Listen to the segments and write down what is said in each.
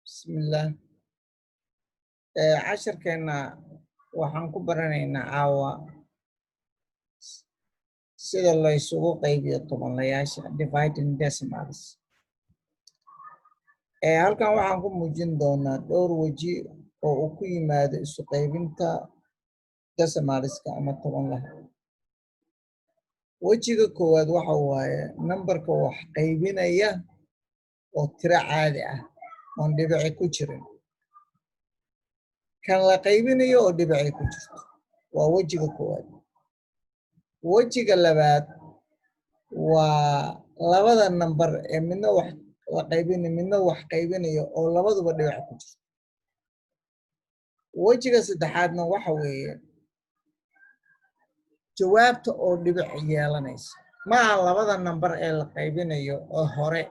بسم الله. casharkeena waxaan ku baranaynaa caawa sida la isugu qaybiyo tobanlayaasha dividing decimals. halkan waxaan ku muujin doonaa dhowr waji oo uu ku yimaado isu qaybinta decimalska ama tobanlaha. wejiga koowaad waxa waaye nambarka wax qaybinaya oo tiro caadi ah oon dhibici ku jirin, kan la qaybinayo oo dhibici ku jirto. waa wejiga koowaad. wejiga labaad waa labada nambar ee midna wax la qaybinayo midna wax qaybinayo oo labaduba dhibic ku jirto. wejiga saddexaadna waxa weeye jawaabta oo dhibic yeelanaysa. maaha labada nambar ee la qaybinayo oo hore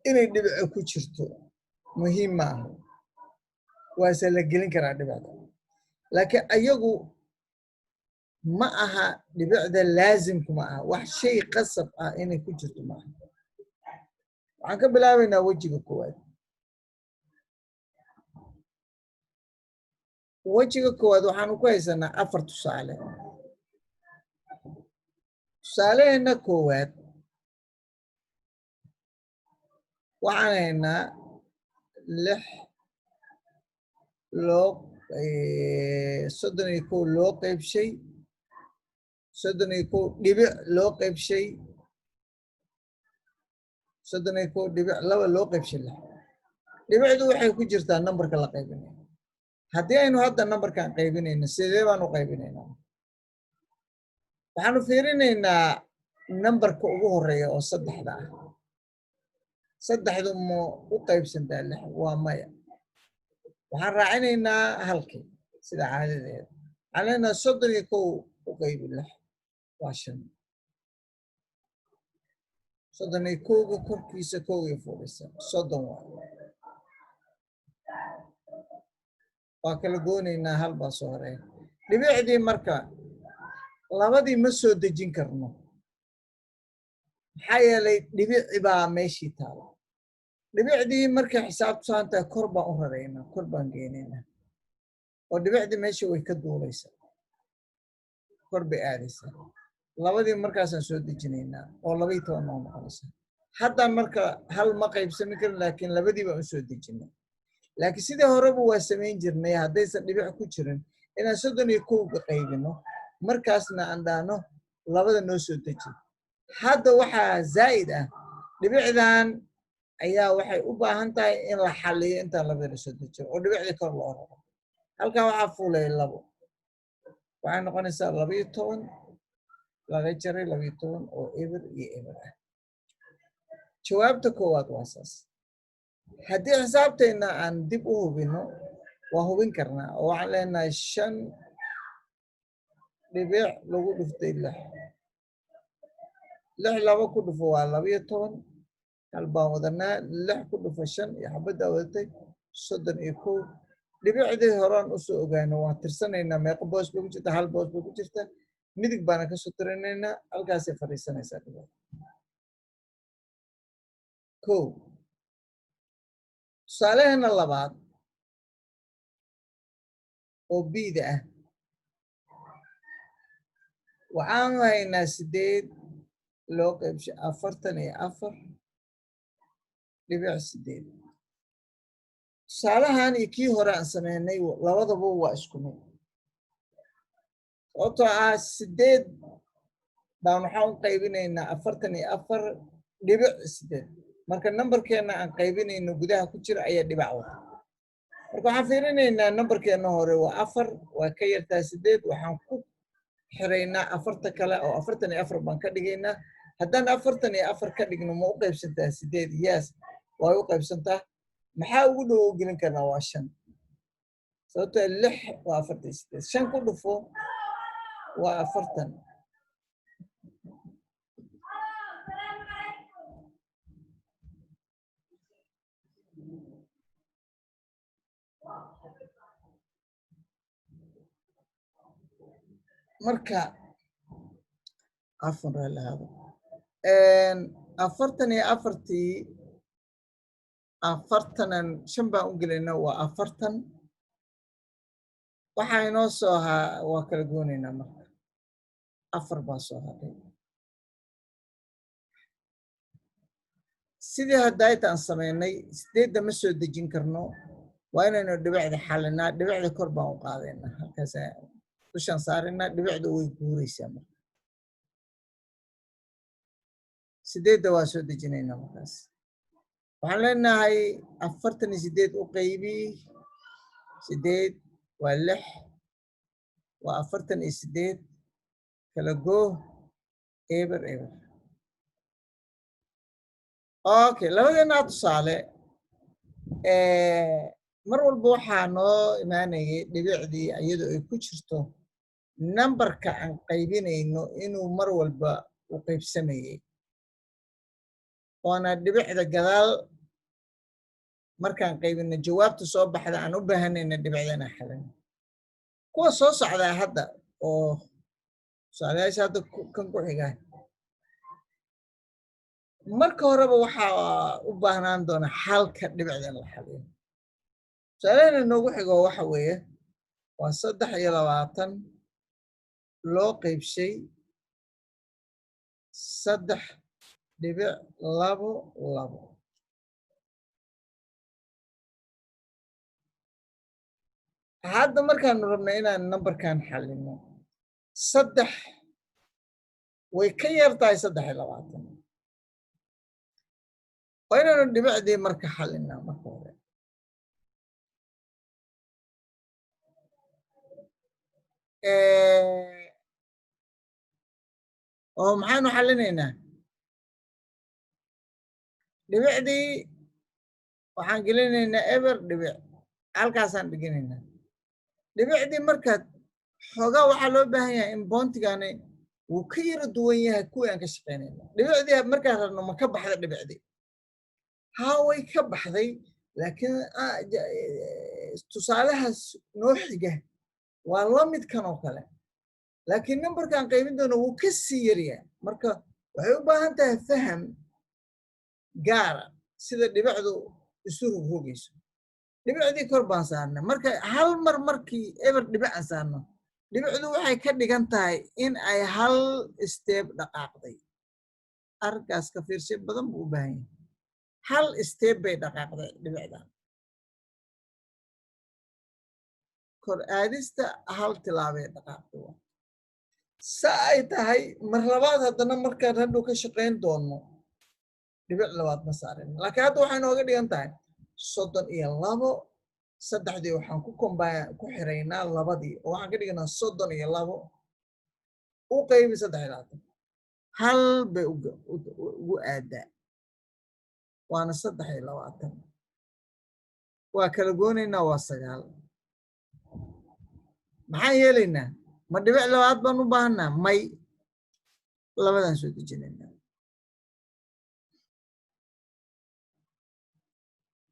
inay dhibici ku jirto muhiim ma aha, waase la gelin karaa dhibicda, laakiin ayagu ma aha dhibicda laazimku ma aha, wax shay qasab ah inay ku jirto ma aha. waxaan ka bilaabaynaa wejiga koowaad. wejiga koowaad waxaanu ku haysanaa 4 tusaale. tusaaleheena koowaad waxaan haynaa 31 loo qaybshay 31 dhibic loo qaybshay 31 dhibic 2 loo qaybshay 6. dhibicdu waxay ku jirtaa nambarka la qaybinayo. haddii aynu hadda nambarkan qaybinayno sidee baan u qaybinaynaa? waxaanu fiirinaynaa nambarka ugu horeeya oo 3 ah. 3 ma u qaybsantaa 6? waa maya. waxaan raacinaynaa halkii sida caadadeeda. waxaan leenahay 31 u qaybi 6 waa 5. 31ga korkiisa 1 fuudhaysa 30 waa kala goonaynaa, hal baa soo horeeya. dhibicdii marka labadii ma soo dejin karno maxaa yeelay dhibici baa meeshii taala. dhibicdii markay xisaabtu saantahay kor baan u raraynaa, kor baan geynaynaa oo dhibicdii meesha way ka duulaysaa, kor bay aadaysaa. labadii markaasaan soo dejinaynaa oo 12 noo noqonaysa. haddaan marka hal ma qaybsami karin, laakiin labadii baan u soo dejinay. laakiin sidii horeba waa samayn jirnay haddaysan dhibic ku jirin inaan 31 qaybino, markaasna aan dhahno labada noo soo deji. hadda waxaa zaa'id ah dhibicdan ayaa waxay u baahan tahay in la xalliyo intaan labada soo dejiyo oo dhibicdii kor loo raro. halkan waxaa fuulay 2 waxay noqonaysaa 12 laga jaray 12 oo eber iyo eber ah. jawaabta koowaad waa saas. haddii xisaabteenna aan dib u hubino waa hubin karnaa oo waxaan leenahay 5 dhibic lagu dhuftay 6. 6 2 ku dhufo waa 12. hal baan wadanaa 6 ku dhufo 5 iyo xabaddaa wadatay 31. dhibicdii horaan usoo ogaano waan tirsanaynaa meeqa boos bay ku jirta, hal boos bay ku jirta. midig baana kasoo tirinaynaa, halkaasay fadhiisanaysaa dhibic. tusaalaheena labaad oo bida ah waxaanu haynaa 8 loo qaybshay 44 dhibic 8. tusaalahan iyo kii hore aan sameynay labadaba waa isku mid, sababtoo ah 8 baan waxaan u qaybinaynaa 44 dhibic 8. marka nambarkeena aan qaybinayno gudaha ku jira ayaa dhibac wata. marka waxaan fiirinaynaa nambarkeena hore waa 4 waa ka yartaa 8. waxaan ku xiraynaa 4 kale oo 44 baan ka dhigaynaa. haddaan 44 ka dhigno ma u qaybsantaa 8? yes way u qaybsantaa. maxaa ugu dhow u gelin karnaa? waa 5, sababtoo 6 waa 48. 5 ku dhufo waa 40. marka 44tii afartanan shan baan u gelayna waa 40 waxaa inoo soo waa kala goonaynaa marka 4 baa soo hadhay sidii haddaytaan samaynay 8 ma soo dejin karno waa inaynu dhibicda xalinaa dhibicda kor baan u qaadaynaa halkaas dushaan saarinaa dhibicda way guuraysaa marka 8 waa soo dejinaynaa markaas waxaan leenahay 48 u qaybi 8 waa 6 waa 48 kala goo eber eber okay labadeena tusaale mar walba waxaa noo imaanayay dhibicdii iyadoo ay ku jirto numberka aan qaybinayno inuu mar walba u qaybsamayay waana dhibicda gadaal markaan qaybino jawaabta soo baxda aan u baahanayna dhibicdana xalin kuwa soo socdaa hadda oo tusaalayaasha hadda kan ku xigaa marka horeba waxaa u baahnaan doona xalka dhibicda in la xaliyo tusaalaheena noogu xigo waxa weeye waa 23 loo qaybshay 3.22 hadda markaanu rabnay inaan numberkan xalino 3 way ka yar tahay 23 waa inaanu dhibicdii marka xalinaa marka hore oo maxaanu xalinaynaa dhibicdii waxaan gelinaynaa eber dhibic halkaasaan dhiginaynaa dhibicdii markaad xoogaa waxaa loo baahan yahay in boontigani wuu ka yara duwan yahay kuwii aan ka shaqaynayna dhibicdii markaan rabno ma ka baxda dhibicdii haa way ka baxday laakiin tusaalahaas noo xiga waa la midkan oo kale laakiin numberkaan qaybin doono wuu ka sii yaryahay marka waxay u baahan tahay faham gaara sida dhibicdu isu rogrogayso dhibicdii kor baan saarnay marka hal mar markii eber dhibic aan saarno dhibicdu waxay ka dhigan tahay in ay hal step dhaqaaqday arkaas ka fiirshay badan buu u baahan yahay hal step bay dhaqaaqday dhibicdan kor aadista hal tilaabay dhaqaaqday sa ay tahay mar labaad haddana markaan hadhow ka shaqayn doono dhibic labaad ma saarin laakiin hadda waxay nooga dhigan tahay 32 saddexdii waxaan ku xiraynaa labadii oo waxaan ka dhiganaa 32 u qaybi 3 hal bay ugu aadaa waana 23 waa kala goonaynaa waa 9 maxaan yeelaynaa ma dhibic labaad baan u baahanaa may labadan soo dejinaynaa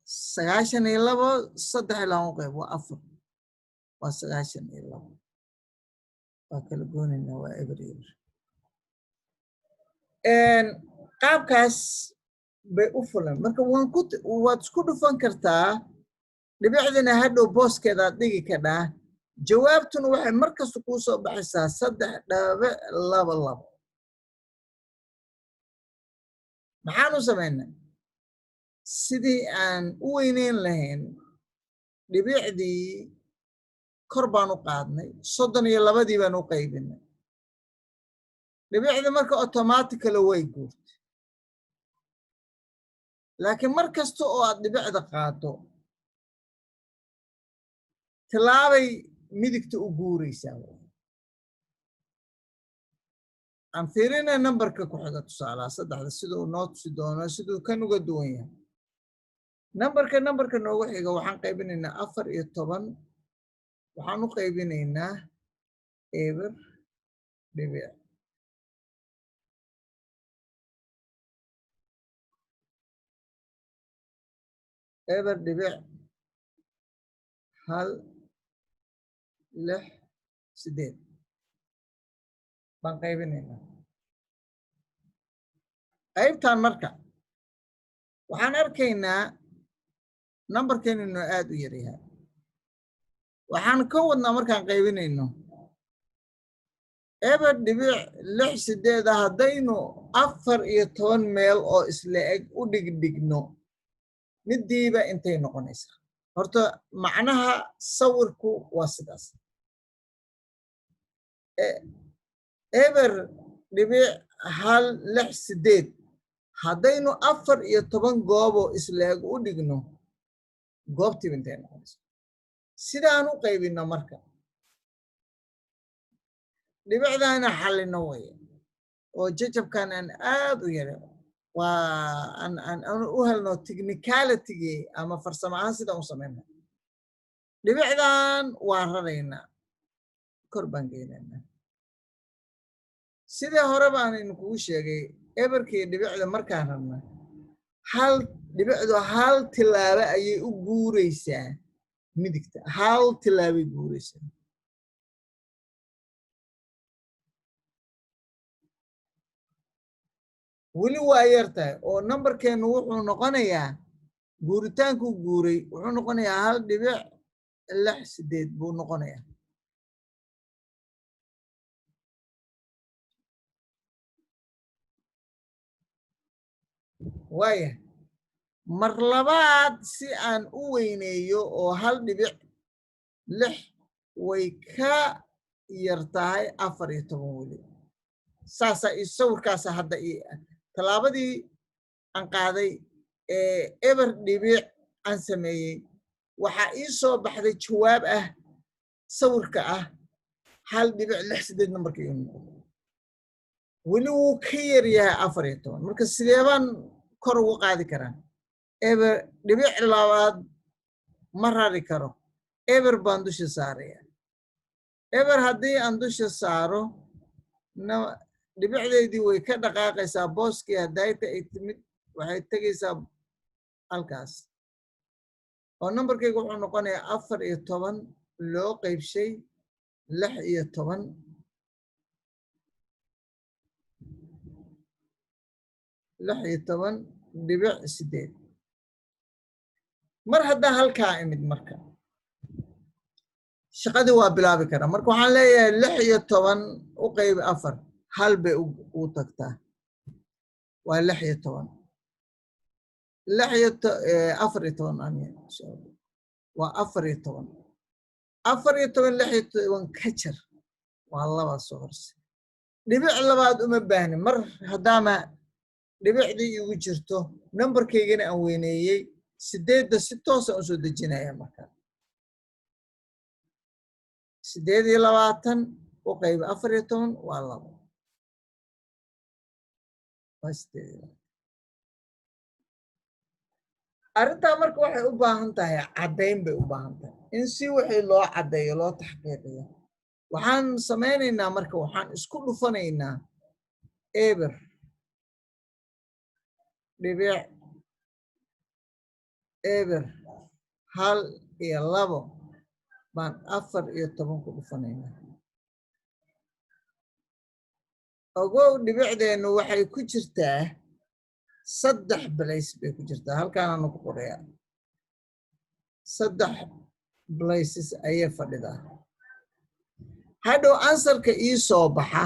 92 3 u qayb waa 4 waa 92 waa kala goonaynaa waa eber eber qaabkaas bay u fulan marka waad isku dhufan kartaa dhibicdina hadhow booskeedaad dhigi kadhaa jawaabtuna waxay markasta kuu soo baxaysaa 3.22 maxaan u samaynaa sidii aan u weyneyn lahayn dhibicdii kor baan u qaadnay 32 baan u qaybinay dhibicdii marka automatically way guurtay laakiin mar kasta oo aad dhibicda qaado tilaabay midigta u guuraysaa aan fiirinay numberka ku xiga tusaalaha 3 siduu noo tusi doono siduu kan uga duwan yahay numberka noogu xiga waxaan qaybinaynaa 14 waxaan u qaybinaynaa eber dhibic eber dhibic 1 6 8 baan qaybinaynaa qaybtan marka waxaan arkaynaa numberkeenu inuu aad u yar yahay waxaan ka wadnaa markaan qaybinayno eber dhibic 6 haddaynu 14 meel oo isla eg u dhigdhigno midiiba intay noqonaysaa horta macnaha sawirku waa sidaas eber dhibic 168 haddaynu 14 goobo isla eg u dhigno goobtiiba intay noqonaysaa sidaan u qaybino marka dhibicdaana xallino weye oo jajabkan aan aad u yare waa aan u helno technicality ama farsamo ahaan sidaan u samayna dhibicdan waan raraynaa kor baan geynaynaa sidii hore baan idinkugu sheegay eberkii dhibicda markaan rabna dhibicdu hal tilaabo ayay u guuraysaa midigta hal tilaabay guuraysaa weli waa yartahay oo numberkeenu wuxuu noqonayaa guuritaanku guuray wuxuu noqonayaa 1.68 buu noqonayaa waaya mar labaad si aan u weyneeyo oo 1.6 way ka yar tahay 14 weli saasaa sawirkaasa hadda tallaabadii aan qaaday eber dhibic aan sameeyey waxaa ii soo baxday jawaab ah sawirka ah 1.68 numberka ii noqdo weli wuu ka yar yahay 14 marka sidee baan kor ugu qaadi karaa eber dhibic labaad ma rari karo eber baan dusha saaraya eber haddii aan dusha saaro dhibicdeedii way ka dhaqaaqaysaa booskii hadayta ay timid waxay tegaysaa halkaas oo numberkayga wuxuu noqonayaa 14 loo qaybshay 16 dhibic 8 mar haddaan halkaa imid marka shaqadii waa bilaabi karaa marka waxaan leeyahay 16 u qayb 4 hal bay u tagtaa waa 16 waa 14 ka jar waa laba soo horse dhibic labaad uma baahni mar haddaama dhibicdii igu jirto numberkaygana aan weyneeyey 8 si toosa u soo dejinaya marka 28 u qayb 14 waa 2 arrintaa marka waxay u baahan tahay caddayn bay u baahan tahay in si wixii loo caddeeyo loo taxqiiqiyo waxaan samaynaynaa marka waxaan isku dhufanaynaa eber dhibic eber 1 iyo 2 baan 14 ku dhufanaynaa ogow dhibicdeennu waxay ku jirtaa 3 place bay ku jirtaa halkaanaanu ku qorayaa 3 places ayay fadhidaa hadhow ansarka ii soo baxa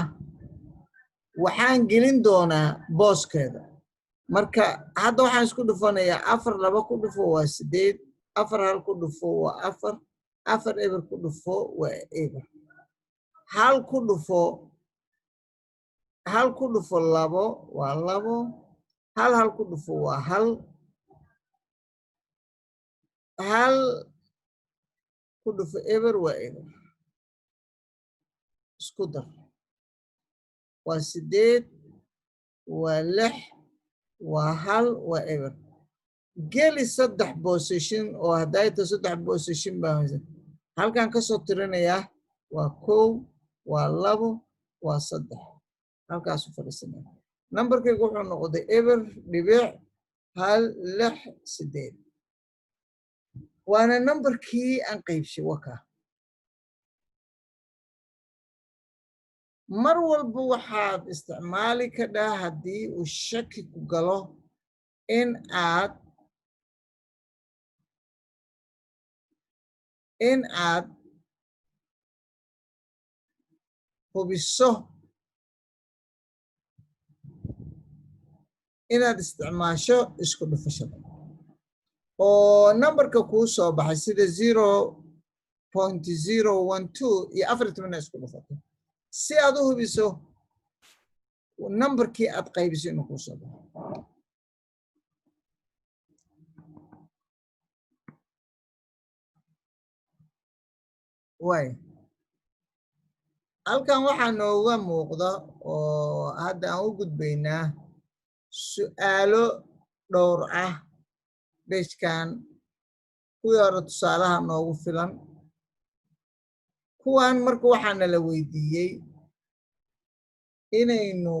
waxaan gelin doonaa booskeeda marka hadda waxaan isku dhufanayaa 4 2 ku dhufo waa 8 4 1 ku dhufo waa 4 4 eber ku dhufo waa eber 1 ku dhufo 2 waa 2 1 ku dhufo waa 1 1 ku dhufo eber waa eber isku dar waa 8 waa 6 waa 1 waa eber geli 3 position oo hadayta 3 position baan halkan ka soo tirinayaa waa 1 waa 2 waa 3 halkaas u fadhiisanaya numberkaygu wuxuu noqday eber dhibic 168 waana numberkii aan qaybshay waka mar walba waxaad isticmaali kadhaa haddii uu shaki ku galo in aad in aad hubiso inaad isticmaasho isku dhufashada oo numberka kuu soo baxay sida 0.012 iyo 14 isku dhufato si aad u hubiso numberkii aad qaybiso inuu kuu soo baxo way halkan waxaa nooga muuqda oo hadda aan u gudbaynaa su'aalo dhowr ah beejkan kuwii hore tusaalaha noogu filan kuwan marka waxaana la weydiiyey inaynu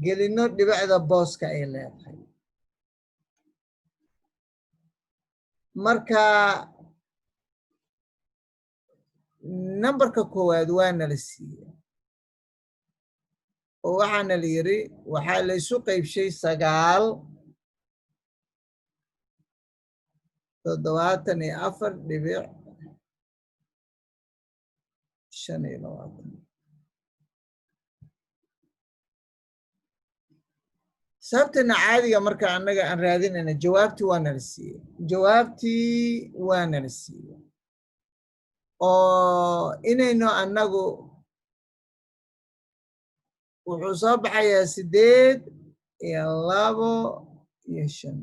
gelino dhibicda booska ay leedahay marka numberka koowaad waana la siiyey oo waxaana la yiri waxaa la isu qaybshay 9.74.25 sababtana caadiga marka annaga aan raadinayna jawaabtii waana la siiyey oo inaynu annagu wuxuu soo baxayaa 8 iyo 2 iyo 5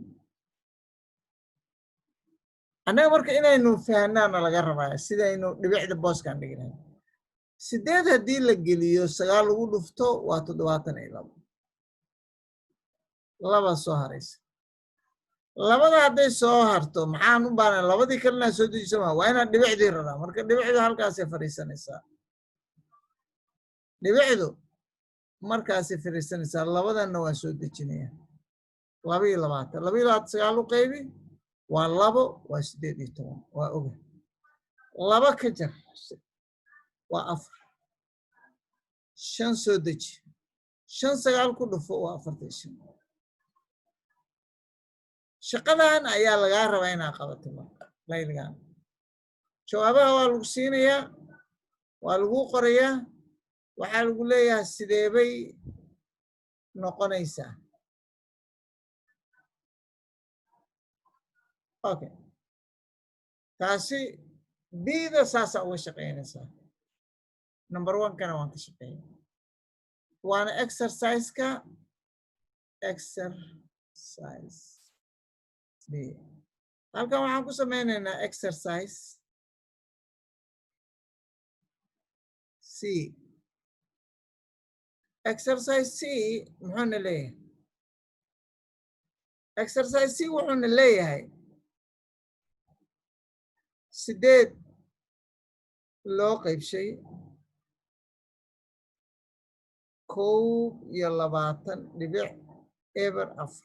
annaga marka inaynu fahnaana laga rabaa sidaynu dhibicda booskan dhignayn 8 haddii la geliyo 9 lagu dhufto waa 72 laba soo haraysa labada hadday soo harto maxaan u baahnaa labadii kalena soo dejisama waa inaad dhibicdii raraa marka dhibicdu halkaasay fadhiisanaysaa dhibicdu markaasay fadhiisanaysaa labadanna waan soo dejinaya 22 9 u qaybi waa 2 waa 18 waa oga 2 ka jar waa 4 5 soo deji 5 9 ku dhufo waa 45 shaqadan ayaa lagaa rabaa inaad qabato marka layligan jawaabaha waa lagu siinayaa waa lagu qorayaa waxaa lagu leeyahay sidee bay noqonaysaa okay taasi bida saasa uga shaqeynaysaa number 1 kana waan ka shaqeynaa waana exercise-ka exercise halkan waxaan ku sameynaynaa exercise C exercise C muxuuna leeyahay exercise C wuxuuna leeyahay 8 loo qaybshay 21.4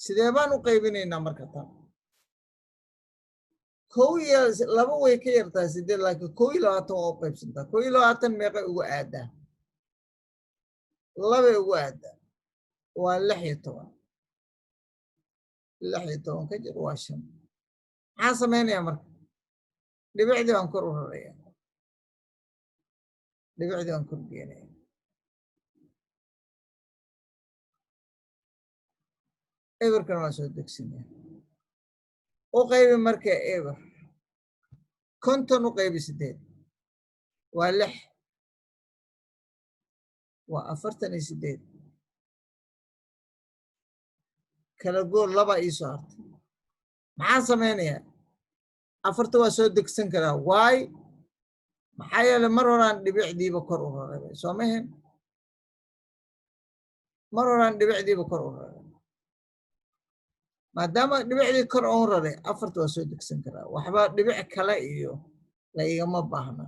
sidee baan u qaybinaynaa marka tan 2 way ka yartaa 8 laakiin 21 waa u qaybsantaa 21 meeqa ugu aadaa 2 ugu aadaa waa 16 ka jir waa 5 maxaan samaynayaa marka dhibicdii baan kor u rarayaa dhibicdii baan kor geenaya eberkana waa soo degsinaya u qaybi marka eber 50 u qaybi 8 waa 6 waa 48 kala goor 2 ii soo hartay maxaan samaynayaa 4 waa soo degsan karaa waay maxaa yeelay mar horaan dhibicdiiba kor u raray soo mahan mar horaan dhibicdiiba kor u raray maadaama dhibicdii kor u raray 4 waa soo degsan karaa waxba dhibic kale iyo la igama baahna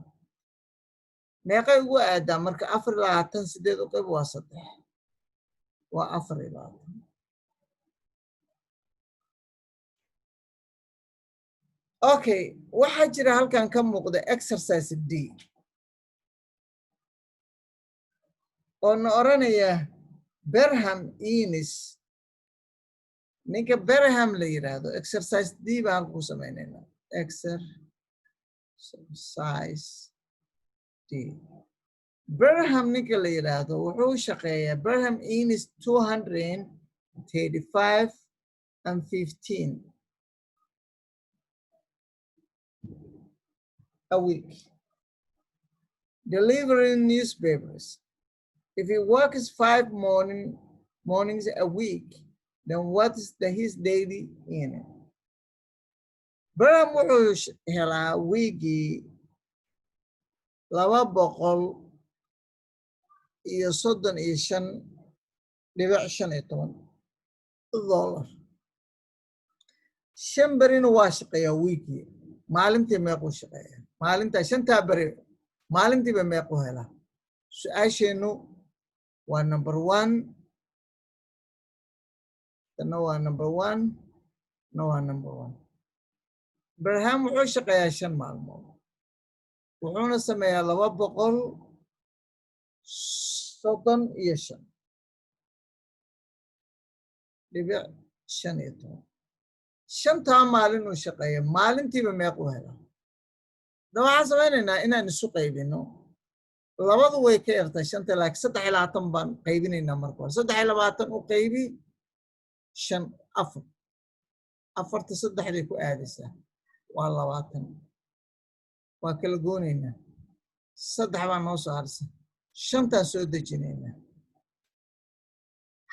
meeqay ugu aadaa marka 4.28 u qayb waa 3 waa 4.20 okay waxaa jira halkan ka muuqda exercise D oo na oranaya Berham Eanes ninka Berham la yiraahdo exercise D baan ku sameynayna exercise D. Berham ninka la yiraahdo wuxuu shaqeeyaa Berham earns 235.15 a week, delivering newspapers. If he works 5 mornings a week, then what is his daily earning? Berham wuxuu helaa wiigii 235.15 dollar. 5 berina waa shaqeeyaa wiigii. maalintii meequu shaqeeyaa? maalinta 5 beri maalintiiba meequu helaa? su-aasheenu waa number 1. Tana waa number 1. Na waa number 1. Berham wuxuu shaqeeyaa 5 maalmood. wuxuuna sameeyaa 235.15. 5 maalin uu shaqeeya maalintiiba meequu helaa? waxaan sameynaynaa inaan isu qaybino. labadu way ka yartaa 5 laakiin 23 baan qaybinaynaa marka hore. 23 u qaybi 5 4. 4 3 ku aadaysaa waa 20. waa kala goonaynaa. 3 baan noo soo harsan. 5taan soo dejinaynaa.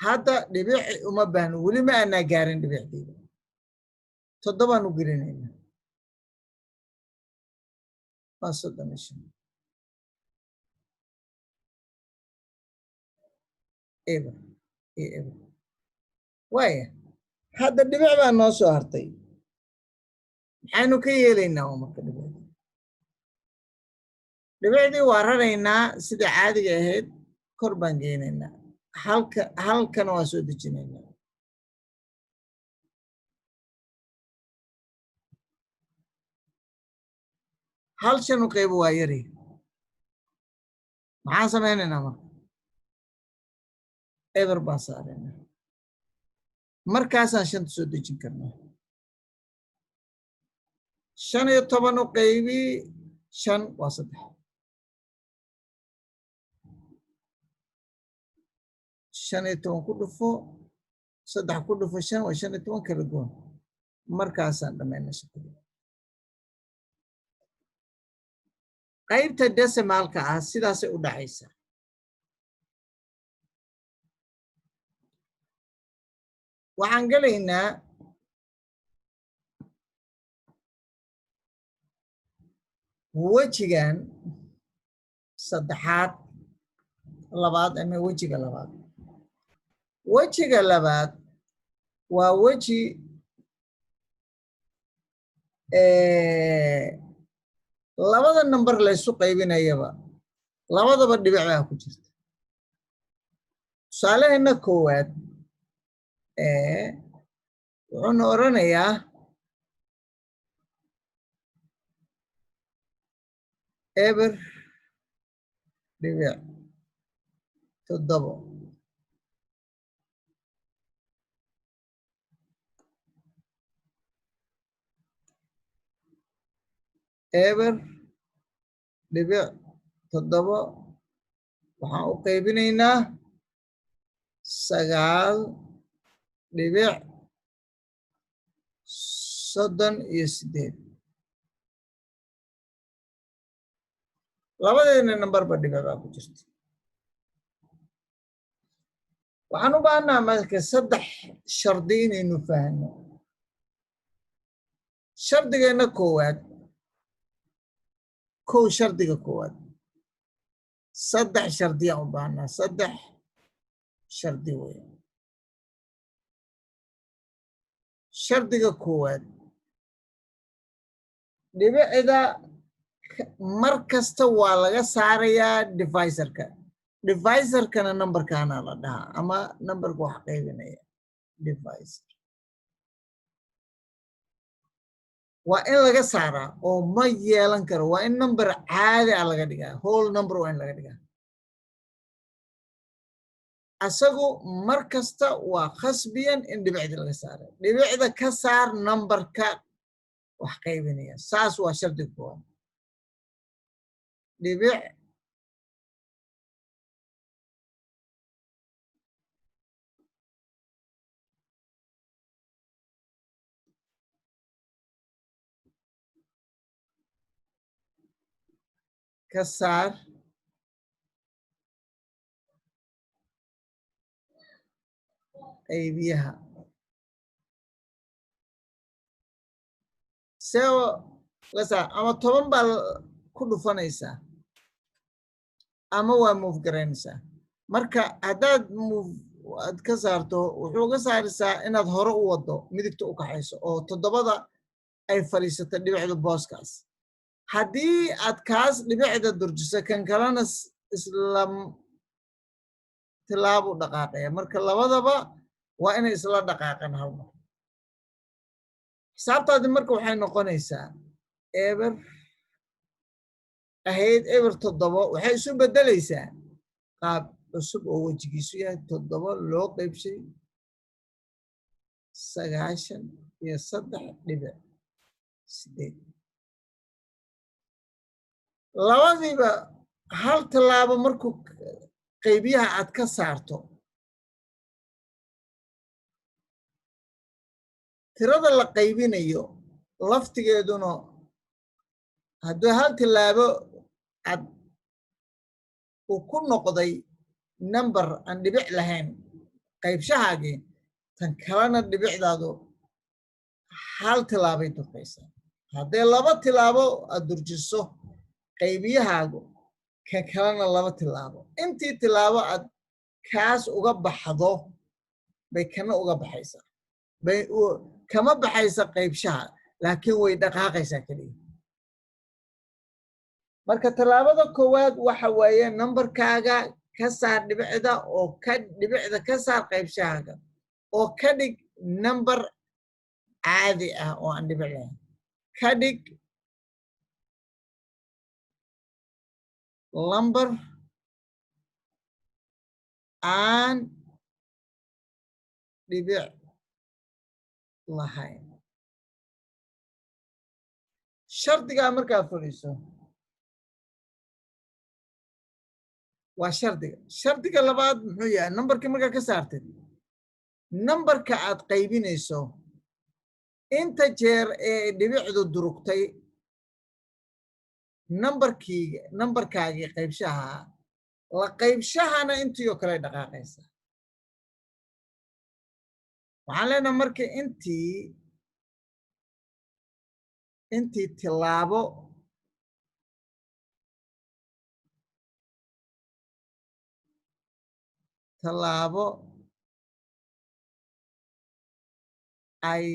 hadda dhibici uma baahno, weli ma aanaa gaarin dhibicdiida. 7 baan u gelinaynaa. waa 35. eber iyo eber. waaya hadda dhibic baa noo soo hartay. maxaynu ka yeelaynaa marka dhibicdii? dhibicdii waa raraynaa sida caadiga ahayd, kor baan geynaynaa. halkana waa soo dejinaynaa. hal 5 u qaybo waa yari. maxaan sameynaynaa marka? eber baan saaraynaa. markaasaan 5 soo dejin karnaa. 15 u qaybi 5 waa 3. 15 ku dhufo 3 ku dhufo 5 waa 15 kala goon. markaasaan dhammaynaa shaqada. qaybta decimalka ah sidaasay u dhacaysaa. waxaan gelaynaa wejigan saddexaad labaad ama wejiga labaad. wejiga labaad waa weji labada number la isu qaybinayaba labadaba dhibic baa ku jirta. tusaalaheena koowaad wuxuuna oranayaa eber dhibic 7. eber dhibic 7 waxaan u qaybinaynaa 9.38. labadeena numberba dhibic baa ku jirta. waxaan u baahnaa marka 3 shardi inaynu fahanno. shardigeena koowaad shardiga koowaad 3 shardiyaan u baahnaa. 3 shardi weeye. shardiga koowaad dhibicda mar kasta waa laga saarayaa divisorka. divisorkana numberkaana la dhahaa ama numberka wax qaybinaya divisor. waa in laga saaraa oo ma yeelan karo. waa in number caadi ah laga dhigaa. whole number waa in laga dhigaa. asagu mar kasta waa khasbiyan in dhibicda laga saaro dhibicda ka saar numberka wax qaybinaya saas waa shardiga koowaad dhibic ka saar qaybiyaha sewa la saar ama 10 baa ku dhufanaysaa ama waa move garaynaysaa marka haddaad move aad ka saarto wuxuu ga saaraysaa inaad hore u wado midigta u kaxayso oo 7 ay fadhiisato dhibicda booskaas haddii aad kaas dhibicda durjiso kan kalena isla tilaabu dhaqaaqaya marka labadaba waa inay isla dhaqaaqaan hal mar xisaabtaadi marka waxay noqonaysaa eber ahayd eber 7 waxay isu bedelaysaa qaab cusub oo wejigiisu yahay 7 loo qaybshay 93.8 labadiiba hal tallaabo markuu qaybiyaha aad ka saarto tirada la qaybinayo laftigeeduna hadduu hal tallaabo aad uu ku noqday number aan dhibic lahayn qaybshahaagii tan kalena dhibicdaadu hal tallaabay durkaysaa hadday 2 tallaabo aad durjiso qaybiyahaagu kan kalena 2 tallaabo intii tallaabo aad kaas uga baxdo bay kana uga baxaysaa bay kama baxaysa qaybshaha laakiin way dhaqaaqaysaa kaliya marka tallaabada koowaad waxa weeye numberkaaga ka saar dhibicda oo ka dhibicda ka saar qaybshahaaga oo ka dhig number caadi ah oo aan dhibic lahayn ka dhig number aan dhibic lahayn shardigaa markaa fuliso waa shardiga labaad muxuu yahay numberkii markaa ka saartid numberka aad qaybinayso inta jeer ee dhibicdu durugtay numberkaagii qaybshaha la qaybshahana intii oo kale dhaqaaqaysa waxaan leenahay marka intii tallaabo ay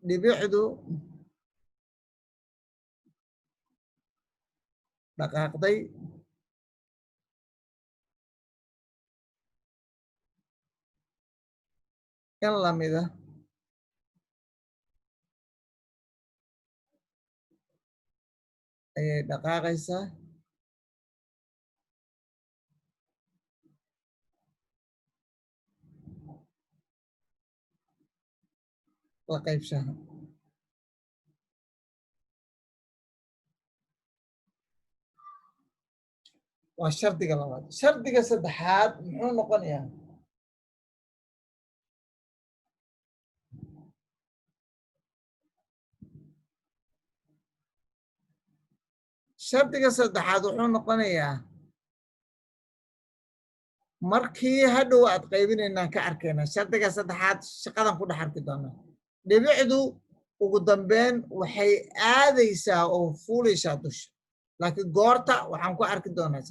dhibicdu dhaqaaqday in lamida ayay dhaqaaqaysaa la qaybshaha waa shardiga labaad shardiga saddexaad muxuu noqonayaa shardiga saddexaad wuxuu noqonayaa markii hadhow aad qaybinaynaan ka arkaynaa shardiga saddexaad shaqadan ku dhex arki doonaa dhibicdu ugu dambeyn waxay aadaysaa oo fuulaysaa dusha laakiin goorta waxaan ku arki doonaa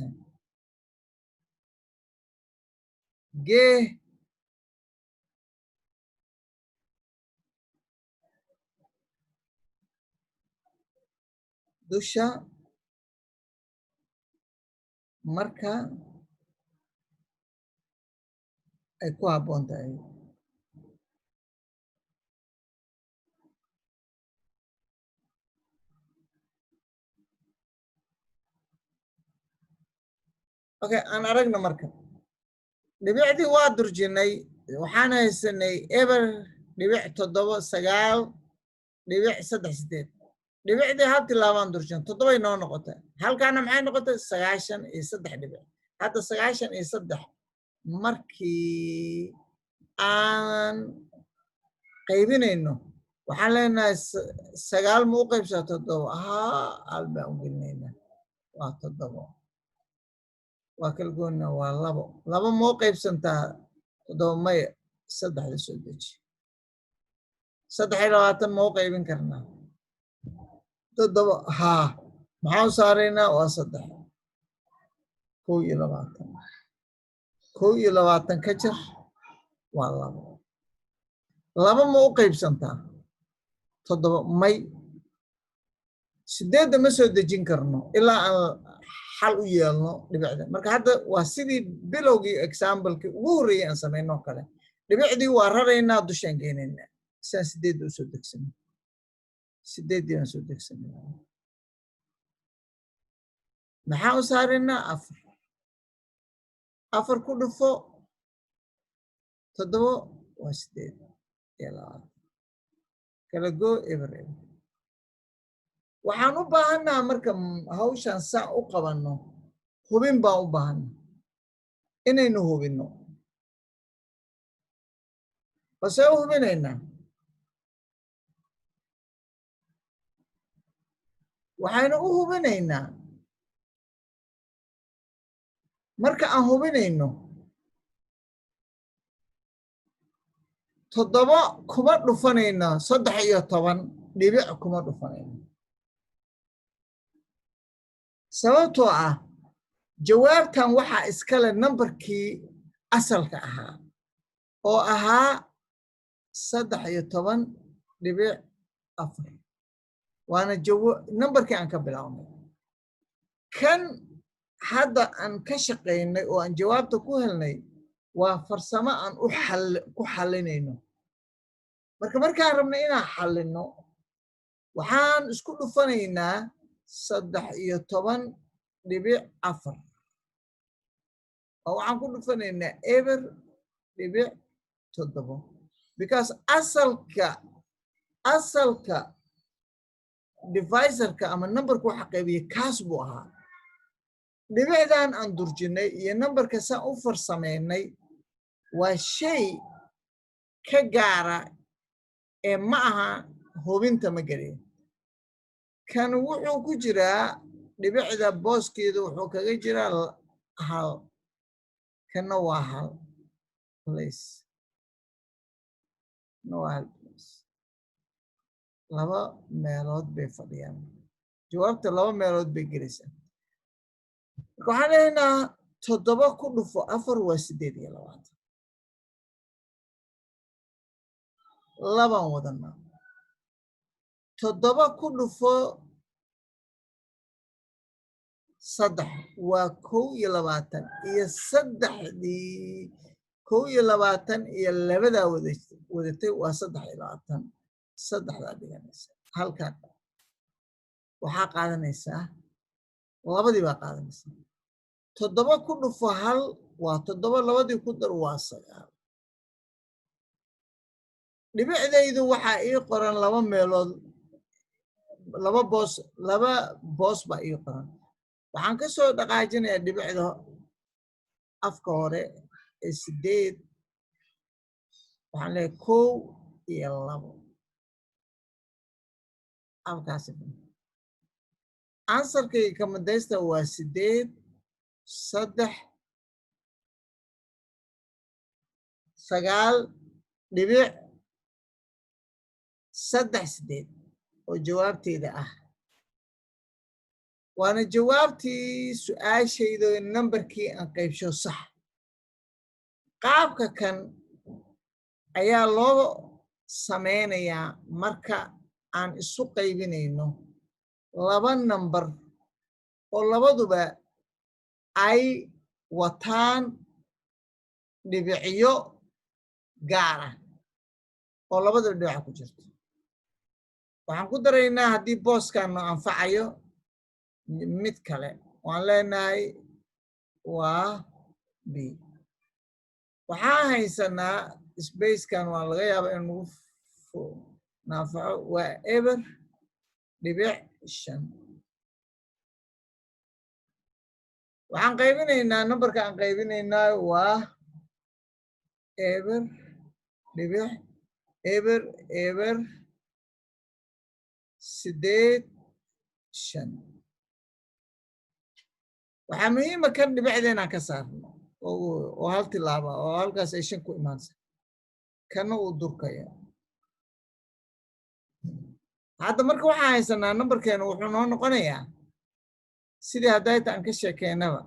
gee dusha marka ay ku habboon tahay okay aan aragna marka dhibicdii waa durjinay waxaan haysanay eber dhibic 7 9 dhibic 3 8 dhibicdii hal tilaabaan durjin 7 noo noqotay halkaana maxay noqotay 93 dhibic hadda 93 markii aan qaybinayno waxaan leenahay 9 ma u qaybsaa 7 hal baan u gelinaynaa waa 7 waa kala goonna waa 2 ma u qaybsantaa 7 maya 3 la soo deji 23 ma u qaybin karnaa 7 maxaan saaraynaa waa 3 21 ka jar waa 2 ma u qaybsantaa 7 may 8 ma soo dejin karno ilaa aan xal u yeelno dhibicda marka hadda waa sidii bilowgii example-kii ugu horreeyay aan samayno kale dhibicdii waa raraynaa dushaan geenaynaa saan 8 u soo degsanay 8 aan soo degsanay maxaan u saaraynaa 4 ku dhufo 7 waa 8 iyo 2 kala goo eber waxaan u baahanaa marka hawshan saa u qabanno hubin baan u baahanaa inaynu hubinno base u hubinaynaa waxaynu u hubinaynaa marka aan hubinayno 7 kuma dhufanayno 13 dhibic kuma dhufanayno sababtoo ah jawaabtan waxaa iskale nambarkii asalka ahaa oo ahaa 13.4 waana nambarkii aan ka bilownay kan hadda aan ka shaqaynay oo aan jawaabta ku helnay waa farsamo aan ku xalinayno markaan rabnay inaan xalino waxaan isku dhufanaynaa 13.4 oo waxaan ku dhufanaynaa eber dhibic 7 because asalka divisorka ama nambarku waxa qaybiyay kaas buu ahaa dhibicdan aan durjinay iyo nambarka saan u farsamaynay waa shay ka gaara ee ma aha hubinta ma gelin kan wuxuu ku jiraa dhibicda booskeedu wuxuu kaga jiraa 1 kana waa 1 place laba meelood bay fadhiyaan jawaabta 2 meelood bay gelaysaa waxaan leenahay 7 ku dhufo 4 waa 8 labaan wadanaa 7 ku dhufo 3 waa 21 iyo 3dii 21 iyo 2daa wadatay waa 23 3daa dhiganaysa halkan waxaa qaadanaysaa 2dii baa qaadanaysaa 7 ku dhufo 1 waa 7 2dii ku dar waa 9 dhibicdaydu waxaa ii qoran 2 meelood 2 boos baa ii qoran waxaan ka soo dhaqaajinayaa dhibicda afka hore ee 8 waxaan leeyahay 1 iyo 2 halkaas ansarkay kama daysta waa 8 3 9 dhibic 3 oo jawaabteeda ah waana jawaabtii su'aashayda nambarkii aan qaybsho sax qaabka kan ayaa loo sameynayaa marka aan isu qaybinayno 2 nambar oo labaduba ay wataan dhibicyo gaar ah oo labada dhinac ku jirto waxaan ku daraynaa haddii booskan noo anfacayo mid kale waan leenahay waa b waxaan haysanaa spacekan waa laga yaabaa in lagu naafaco waa eber dhibic shan waxaan qaybinaynaa numberka aan qaybinaynaa waa eber dhibic eber eber sideed shan waxaa muhiima kan dhibicdeenaan ka saarno oo hal tilaaba oo halkaas ay shan ku imaansa kana uu durkaya hadda marka waxaan haysanaa numberkeena wuxuu noo noqonayaa sidii haddayta aan ka sheekeynaba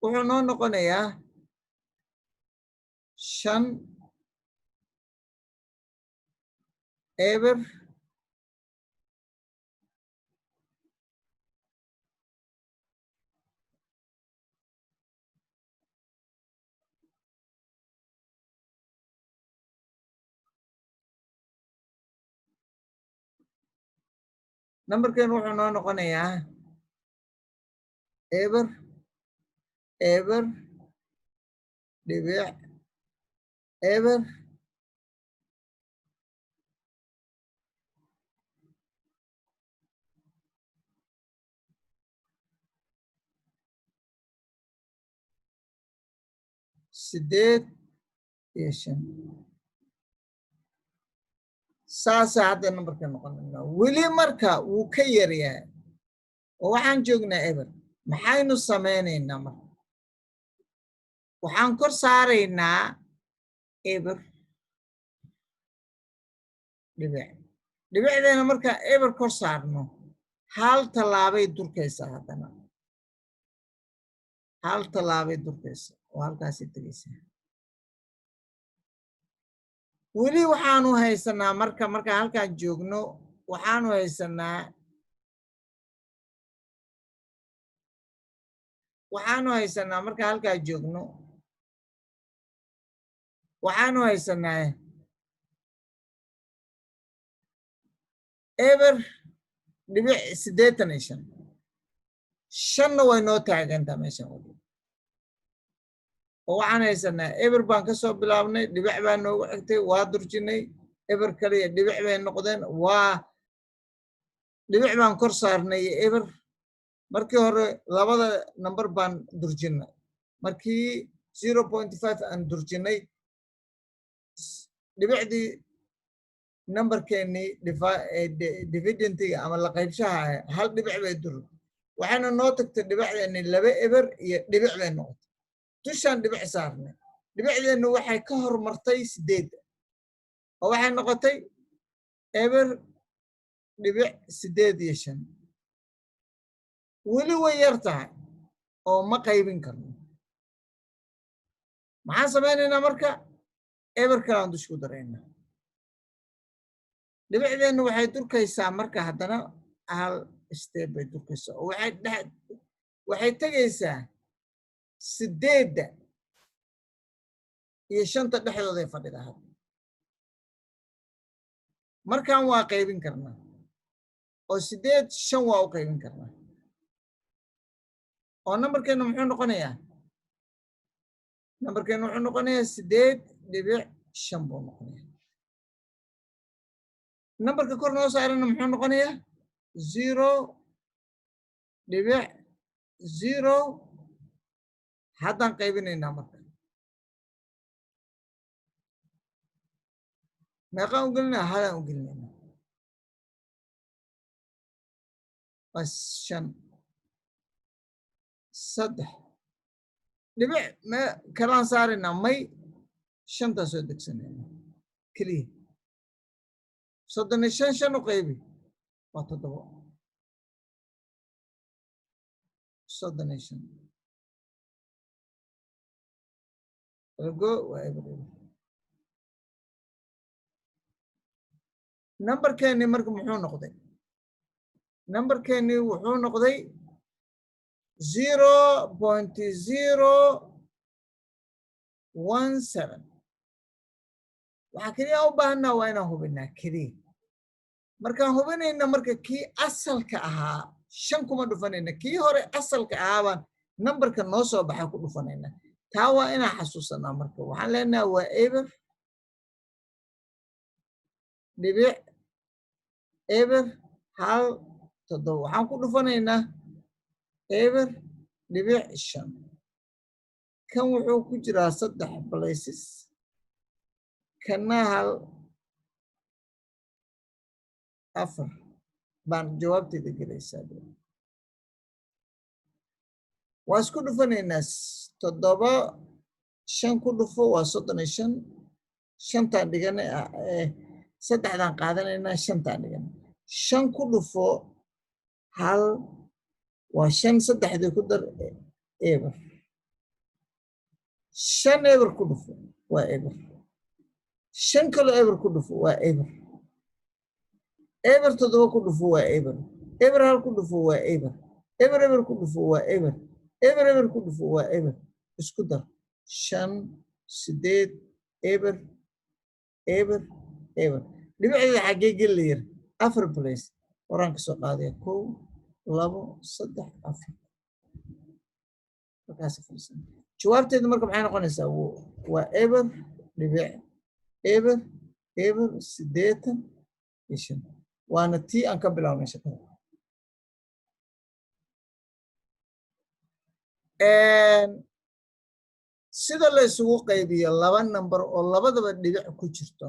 wuxuu noo noqonayaa shan eber numberkeena wuxuu noo noqonayaa eber eber dhibic eber sideed iyo shan saasa hadda numberka noqonayna weli marka wuu ka yaryahay oo waxaan joognaa eber maxaynu samaynaynaa marka waxaan kor saaraynaa eber dhibic dhibicdeena markaa eber kor saarno hal tallaabay durkaysaa haddana hal tallaabay durkaysa oo halkaasay tegaysaa weli waxaanu haysanaa marka halkaan joogno waxaanu haysanaa marka halkaa joogno waxaanu haysanaa eber dhibic siddeetan iyo shan shanna way noo taagantaa meeshan wali oo waxaan haysanaa eber baan ka soo bilaabnay dhibic baa noogu xigtay waa durjinay eber kaliya dhibic bay noqdeen waa dhibic baan kor saarnay eber markii hore labada number baan durjinnay markii 0.5 aan durjinnay dhibicdii numberkeennii dividentiga ama la qaybshaha hal dhibic bay dur waxayna noo tagtay dhibicdeennii laba eber iyo dhibic bay noqotay tushaan dhibic saarnay dhibicdeennu waxay ka hormartay sideed oo waxay noqotay eber dhibic sideed iyo shan weli way yar tahay oo ma qaybin karno maxaan samaynaynaa marka eber kalaan dushku daraynaa dhibicdeennu waxay durkaysaa marka haddana hal step bay durkaysaa oo waxay tegaysaa sideedda iyo shanta dhexdooday fadhida hadda markaan waa qaybin karnaa oo sideed shan waa u qaybin karnaa oo numberkeenu muxuu noqonayaa numberkeenu wuxuu noqonayaa sideed dhibic shan buu noqonayaa numberka kor noo saarana muxuu noqonayaa 0.0 haddaan qaybinaynaa marka meeqaan u gelinaa halaan u gelinaynaa waa shan saddex dhibic kalaan saaraynaa may shantaa soo degsanaynaa keliya 35 shan u qaybi waa 7 35 ergo waa eber numberkeennii marka muxuu noqday numberkeennii wuxuu noqday 0.017 waxaa keliya u baahanaa waa inaan hubinaa keliya markaan hubinayna marka kii asalka ahaa shan kuma dhufanayna kii hore asalka ahaabaan numberka noo soo baxa ku dhufanayna taa waa inaan xasuusanaa marka waxaan leenahay waa eber dhibic eber hal toddoba waxaan ku dhufanaynaa eber dhibic shan kan wuxuu ku jiraa 3 places kana hal 4 baan jawaabteeda gelaysaa waa isku dhufanaynaa 7 5 ku dhufo waa 35 shantaan dhigana 3daan qaadanaynaa shantaan dhigana 5 ku dhufo hal waa 5 3dii ku dar eber 5 eber ku dhufo waa eber 5 kale eber ku dhufo waa eber eber 7 ku dhufo waa eber eber hal ku dhufo waa eber eber eber ku dhufo waa eber eber eber ku dhufo waa eber isku dar 5 8 eber eber eber dhibicda xagee gelayr 4 place waraan ka soo qaaday 1 2 3 4 markaas fursan jawaabteedu marka maxay noqonaysaa waa eber dhibic eber eber 8 waana tii aan ka bilaabnay shaqada sida la isugu qaybiyo 2 number oo labadaba dhibic ku jirto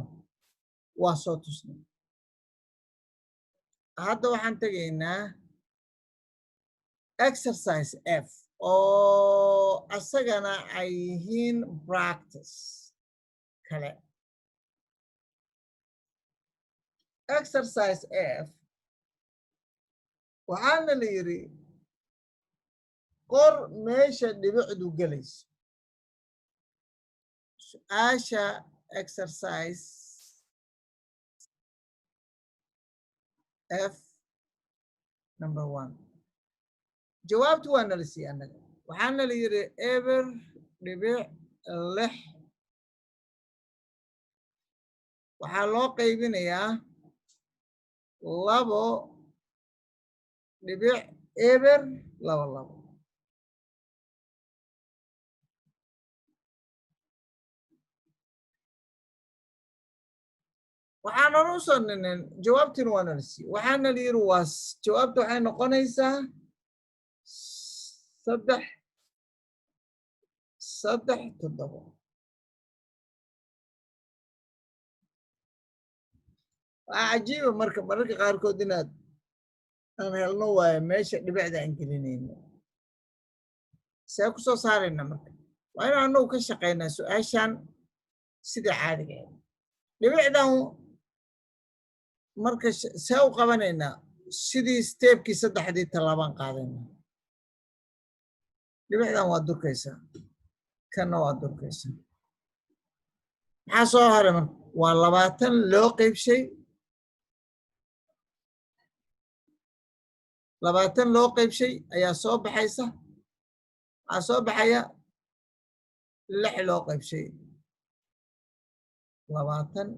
waa soo tusnay hadda waxaan tagaynaa exercise F oo asagana ay yihiin practice kale exercise F waxaana la yiri qor meesha dhibicdu galayso su'aasha exercise F number 1 jawaabtu waa nala sii anaga waxaana la yiri eber dhibic 6 waxaa loo qaybinayaa 2 dhibic eber 2 waxaan u soo ninin jawaabtina waa nala sii waxaana la yiri waa jawaabtu waxay noqonaysaa 3 7 عجيبة marka qaarkood inaad aan helno waaye meesha dhibicda aan gelinayno see ku soo saarayna marka waa inaanu ka shaqeynaa su'aashan sida caadiga ah dhibicdan marka see u qabanaynaa sidii stepkii 3dii talaabaan qaadayna dhibicdan waa durkaysaa kana waa durkaysaa maxaa soo haray marka waa 20 loo qaybshay 20 loo qaybshay ayaa soo baxaysa waxaa soo baxaya 6 loo qaybshay 20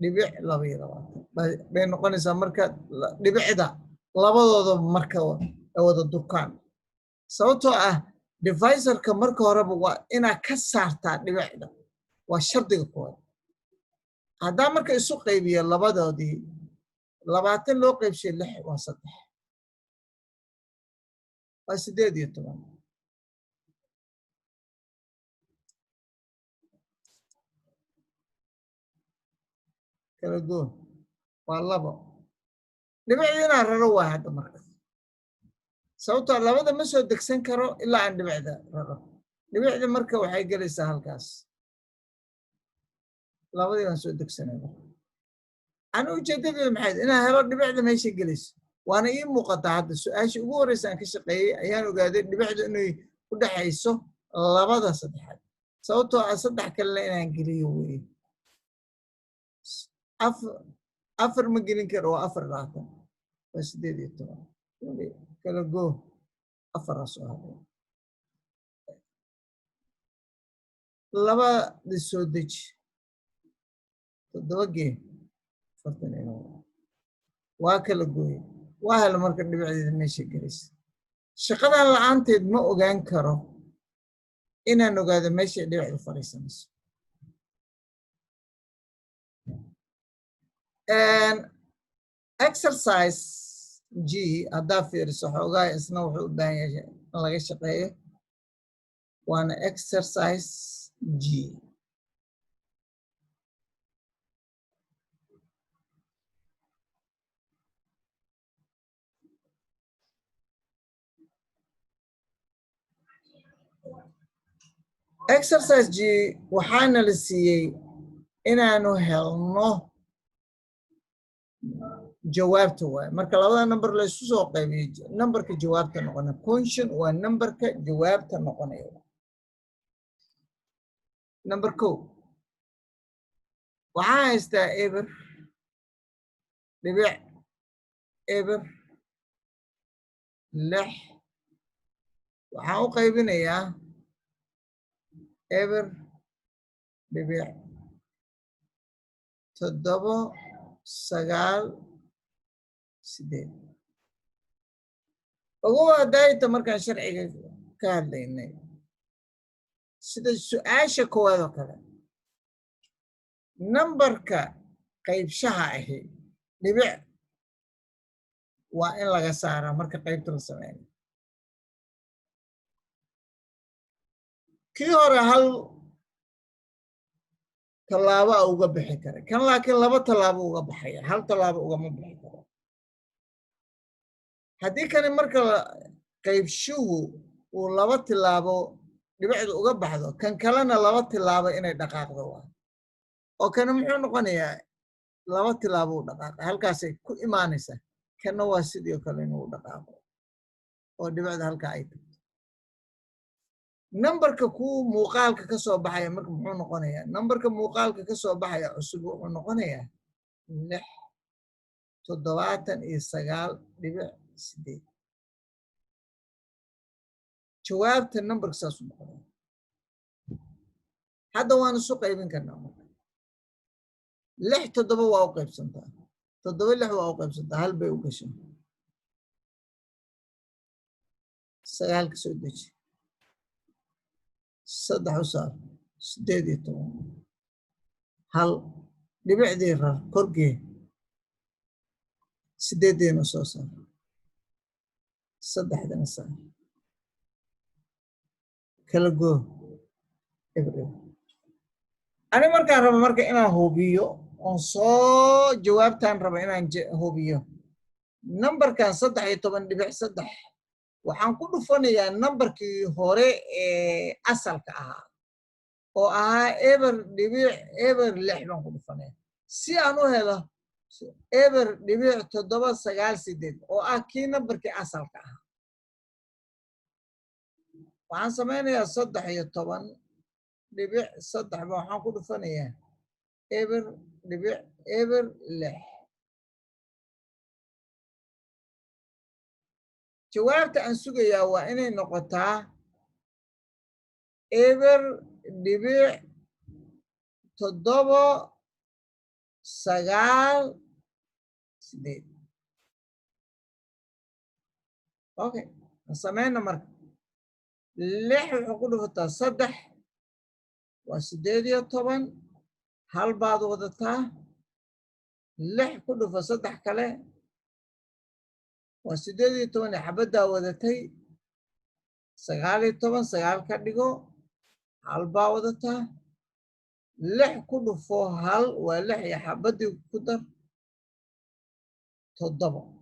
dhibic 22 bay noqonaysaa marka dhibicda labadooda marka wada durkaan sababtoo ah divisorka marka horeba waa inaad ka saartaa dhibicda waa shardiga koowaad haddaa marka isu qaybiyo labadoodii 20 loo qaybshay 6 waa 3 waa 18 kala goon waa 2 dhibicda inaan raro waa hadda marka sababtoo labada ma soo degsan karo ilaa aan dhibicda raro dhibicda marka waxay gelaysaa halkaas labadii aan soo degsanayno aan ujeedadeedu maxay inaan helo dhibicda meesha gelayso waana ii muuqataa hadda su'aasha ugu horeysa aan ka shaqeeyay ayaan ogaaday dhibicdu inay u dhaxayso labada saddexaad sababtoo ah 3 kale inaan geliyo weeye 4 ma gelin karo waa 4 laatan waa 18 kala go 4 soo haray 2 soo deji 7 gee 40 waa kala gooy waa hal marka dhibicdeeda meesha gelaysa shaqadan la'aanteed ma ogaan karo inaan ogaado meesha dhibicdu fadhiisanayso. Exercise G haddaa fiiriso xoogaa isna wuxuu u baahan yahay in laga shaqeeyo waana exercise G. Exercise G waxaana la siiyey inaanu helno jawaabta waaye marka labada number la isku soo qaybiyo numberka jawaabta noqonaya function waa numberka jawaabta noqonaya. Number 2 waxaan haystaa eber dhibic eber 6 waxaan u qaybinayaa eber dhibic 7 9 8. ugu wadaayta markaan sharciga ka hadlaynay sida su'aasha koowaad oo kale numberka qaybshaha ahi dhibic waa in laga saaraa marka qaybta la sameeyo. kii hore hal tallaabo uga bixi kara kan laakiin 2 tallaabo uga baxaya hal tallaabo ugama bixi karo. haddii kani marka qaybshuhu uu 2 tallaabo dhibicdu uga baxdo kan kalena 2 tallaabo inay dhaqaaqdo waa oo kana muxuu noqonayaa 2 tallaabo u dhaqaaqa halkaasay ku imaanaysaa kana waa sidoo kale inuu dhaqaaqo oo dhibicda halka ay tagto. numberka ku muuqaalka ka soo baxaya marka muxuu noqonayaa numberka muuqaalka ka soo baxaya cusub wuxuu noqonayaa 6.79.8. jawaabta numberka saas u noqonaya. hadda waan isu qaybin karnaa marka 6 7 waa u qaybsantaa 7 6 waa u qaybsantaa hal bay u gashay 9 ka soo deji 3 u saar 8 hal dhibicdii rar korgee 8 soo saar 3 saar kala goo ani markaan rabo marka inaan hubiyo on soo jawaabtaan rabo inaan hubiyo numberkan 13.3 waxaan ku dhufanayaa numberkii hore ee asalka ahaa oo ahaa eber dhibic eber 6 baan ku dhufanaya si aan u helo eber dhibic 7.9.8 oo ah kii numberkii asalka ahaa. waxaan sameynayaa 13.3 waxaan ku dhufanayaa eber dhibic eber 6. jawaabta aan sugayaa waa inay noqotaa eber dhibic 7.9.8. okay sameyna marka 6 wuxuu ku dhufataa 3 waa 18 hal baad wadataa 6 ku dhufa 3 kale waa 18 xabaddaa wadatay 19 9 ka dhigo hal baa wadataa 6 ku dhufo hal waa 6 iyo xabaddii ku dar 7.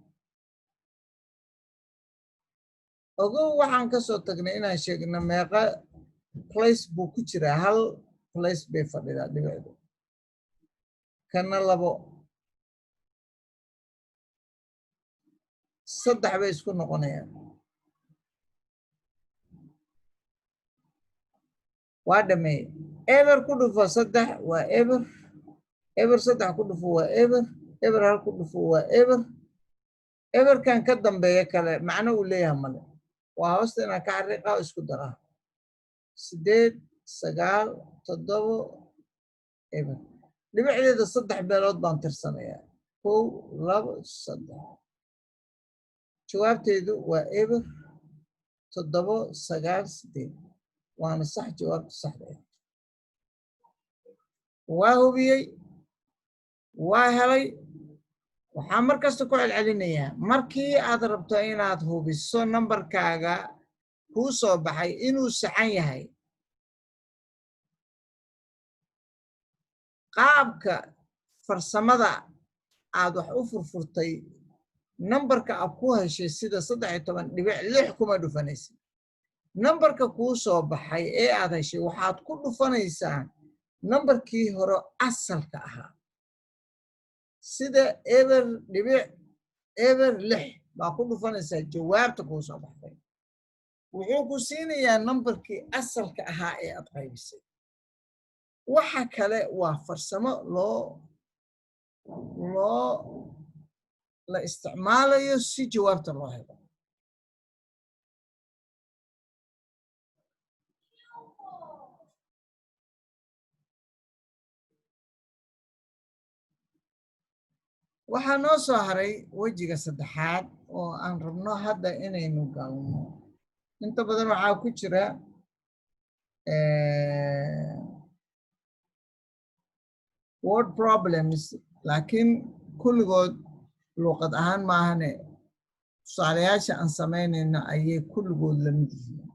ogow waxaan ka soo tagnay inaan sheegno meeqa place buu ku jiraa hal place bay fadhidaa dhibicdu kana 2 3 bay isku noqonayaan waa dhameey eber ku dhufo 3 waa eber eber 3 ku dhufo waa eber eber hal ku dhufo waa eber eberkan ka dambeeya kale macno uu leeyahay male waa hoosta inaan ka xariiqa oo isku daraa 8 9 7 eber dhibicdeeda 3 beelood baan tirsanayaa 1 2 3 jawaabteedu waa eber 7.9.8. waana sax jawaabta saxda ah waa hubiyey waa helay waxaa mar kasta ku celcelinayaa markii aad rabto inaad hubiso nambarkaaga kuu soo baxay inuu saxan yahay qaabka farsamada aad wax u furfurtay nambarka aad ku heshay sida 13.6 kuma dhufanaysa nambarka kuu soo baxay ee aad heshay waxaad ku dhufanaysaa nambarkii hore asalka ahaa sida eber 6 baa ku dhufanaysaa jawaabta kuu soo baxday wuxuu ku siinayaa nambarkii asalka ahaa ee aad qaybisay waxa kale waa farsamo la isticmaalayo si jawaabta loo helo waxaa noo soo haray wejiga saddexaad oo aan rabno hadda inaynu galno inta badan waxaa ku jira word problems laakiin kulligood luqad ahaan maahane tusaalayaasha aan samaynayno ayay kulligood la mid yihiin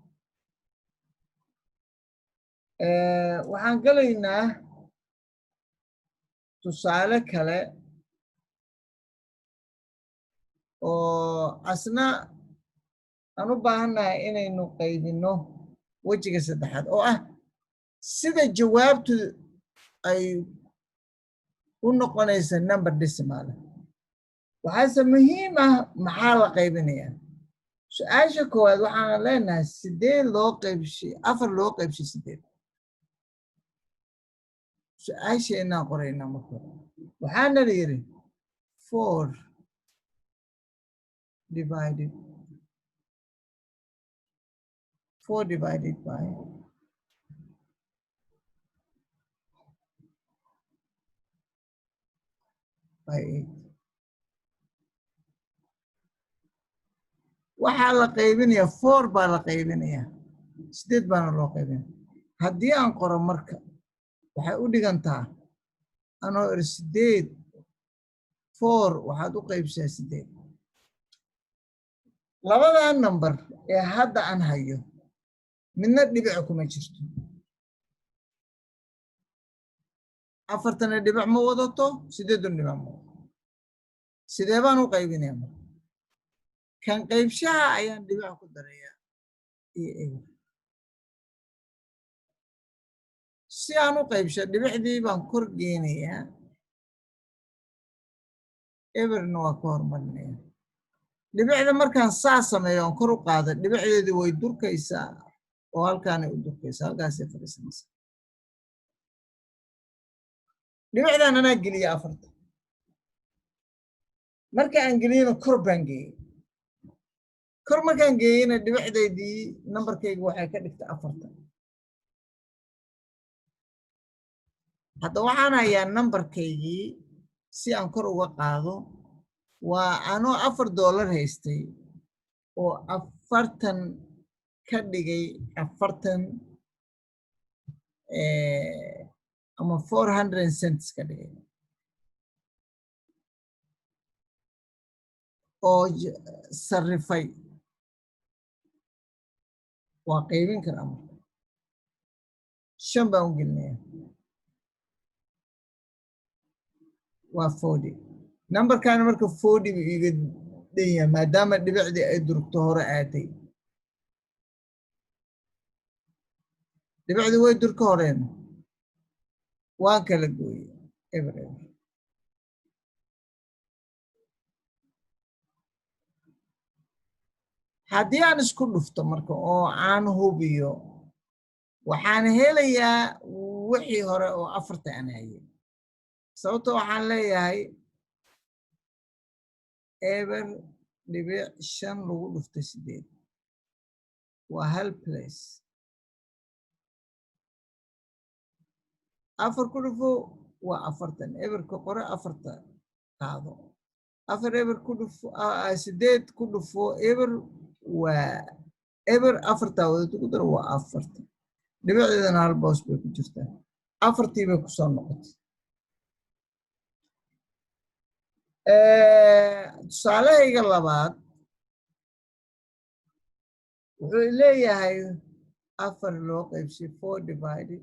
waxaan gelaynaa tusaale kale oo asna aan u baahannahay inaynu qaybino wejiga saddexaad oo ah sida jawaabtu ay u noqonaysa number decimal waxaase muhiim ah maxaa la qaybinayaa su-aasha koowaad waxaan leenahay 8 loo qaybshay 4 loo qaybshay 8 su-aasheenaan qoraynaa marka waxaana la yidhi 4 divided by 8 waxaa la qaybinayaa 4 baa la qaybinayaa 8 baana loo qaybinaya haddii aan qoro marka waxay u dhigantaa anoo 8 4 waxaad u qaybsaa 8 labadan number ee hadda aan hayo midna dhibic kuma jirto 4 dhibic ma wadato 8 dhibic ma wadato sidee baan u qaybinayaa marka kan qaybshaha ayaan dhibic ku darayaa iyo eber si aan u qaybsho dhibicdii baan kor geenayaa eberna waa ka hormarinayaa dhibicda markaan saa sameeyo aan kor u qaado dhibicdeedii way durkaysaa oo halkaanay u durkaysaa halkaasay fadhiisanaysaa dhibicdan anaa geliya 4 marka aan geliyana kor baan geeyey kor markaan geeyeyna dhibicdeedii nambarkayga waxay ka dhigtay 4 hadda waxaan hayaa nambarkaygii si aan kor uga qaado waa anoo $4 haystay oo 40 ka dhigay 40 ama 400 cents ka dhigay oo sarrifay waa qaybin karaa marka 5 baan u gelinayaa waa 40 nambarkaana marka 40 buu iga dhanyahay maadaama dhibicdii ay durugto hore aaday dhibicdii way durka horeen waan kala gooyey eber haddii aan isku dhufto marka oo aan hubiyo waxaan helayaa wixii hore oo 4 aan hayay sababto waxaan leeyahay eber dhibic 5 lagu dhuftay 8 waa hal place 4 ku dhufo waa 40 eberka qore 4 qaado 4 eber ku dhufo 8 ku dhufo eber waa eber 4 wadada ku daro waa 40 dhibicdeedana hal boos bay ku jirtaa afartii bay kusoo noqotay tusaalahayga labaad wuxuu leeyahay afar loo qaybsay 4 divided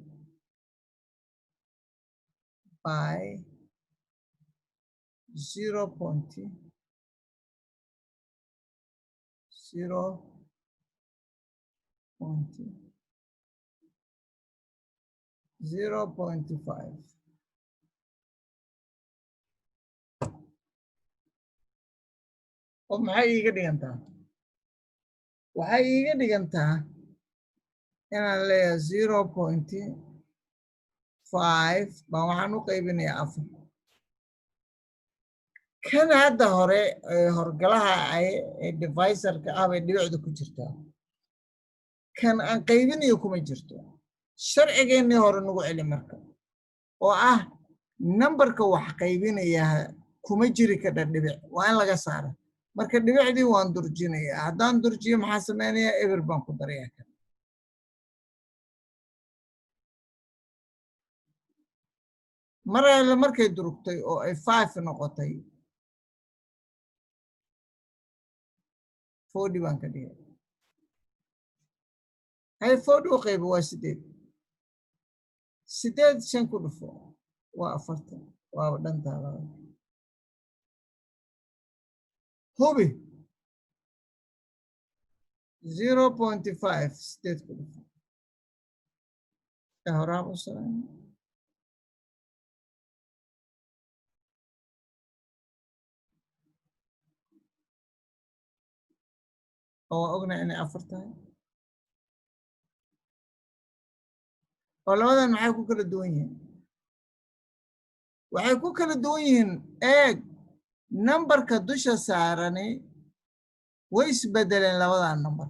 by 0.0.5 oo maxay iiga dhigantaa waxay iiga dhigantaa inaan leeyahay 0.5 baan waxaan u qaybinayaa afar kan hadda hore horgalaha ee divisorka ah bay dhibicda ku jirtaa kan aan qaybinayo kuma jirto sharcigeennii hore nagu celi marka oo ah nambarka wax qaybinaya kuma jiri kadha dhibic waa in laga saara marka dhibicdii waan durjinayaa haddaan durjiyo maxaa samaynayaa eber baan ku darayaa kan mar alle markay durugtay oo ay 5 noqotay 40 baan ka dhigay hay 40 u qaybo waa 8 5 ku dhufo waa 40 waa dhantaa hubi 0.5 8 ku dhufo horaan u sameyn oo ognahay inay 4 tahay oo labadan maxay ku kala duwan yihiin waxay ku kala duwan yihiin eeg nambarka dusha saarani way isbedeleen labadan nambar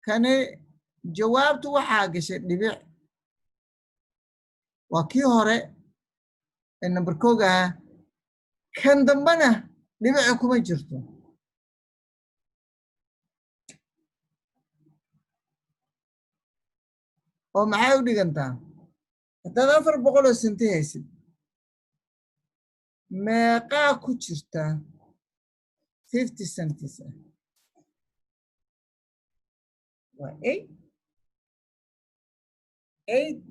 kani jawaabtu waxaa gashay dhibic waa kii hore ee nambar kooga ah kan dambana dhibica kuma jirto oo maxay u dhigantaa haddaad 400 senti haysid meeqaa ku jirta 50 centis waa 8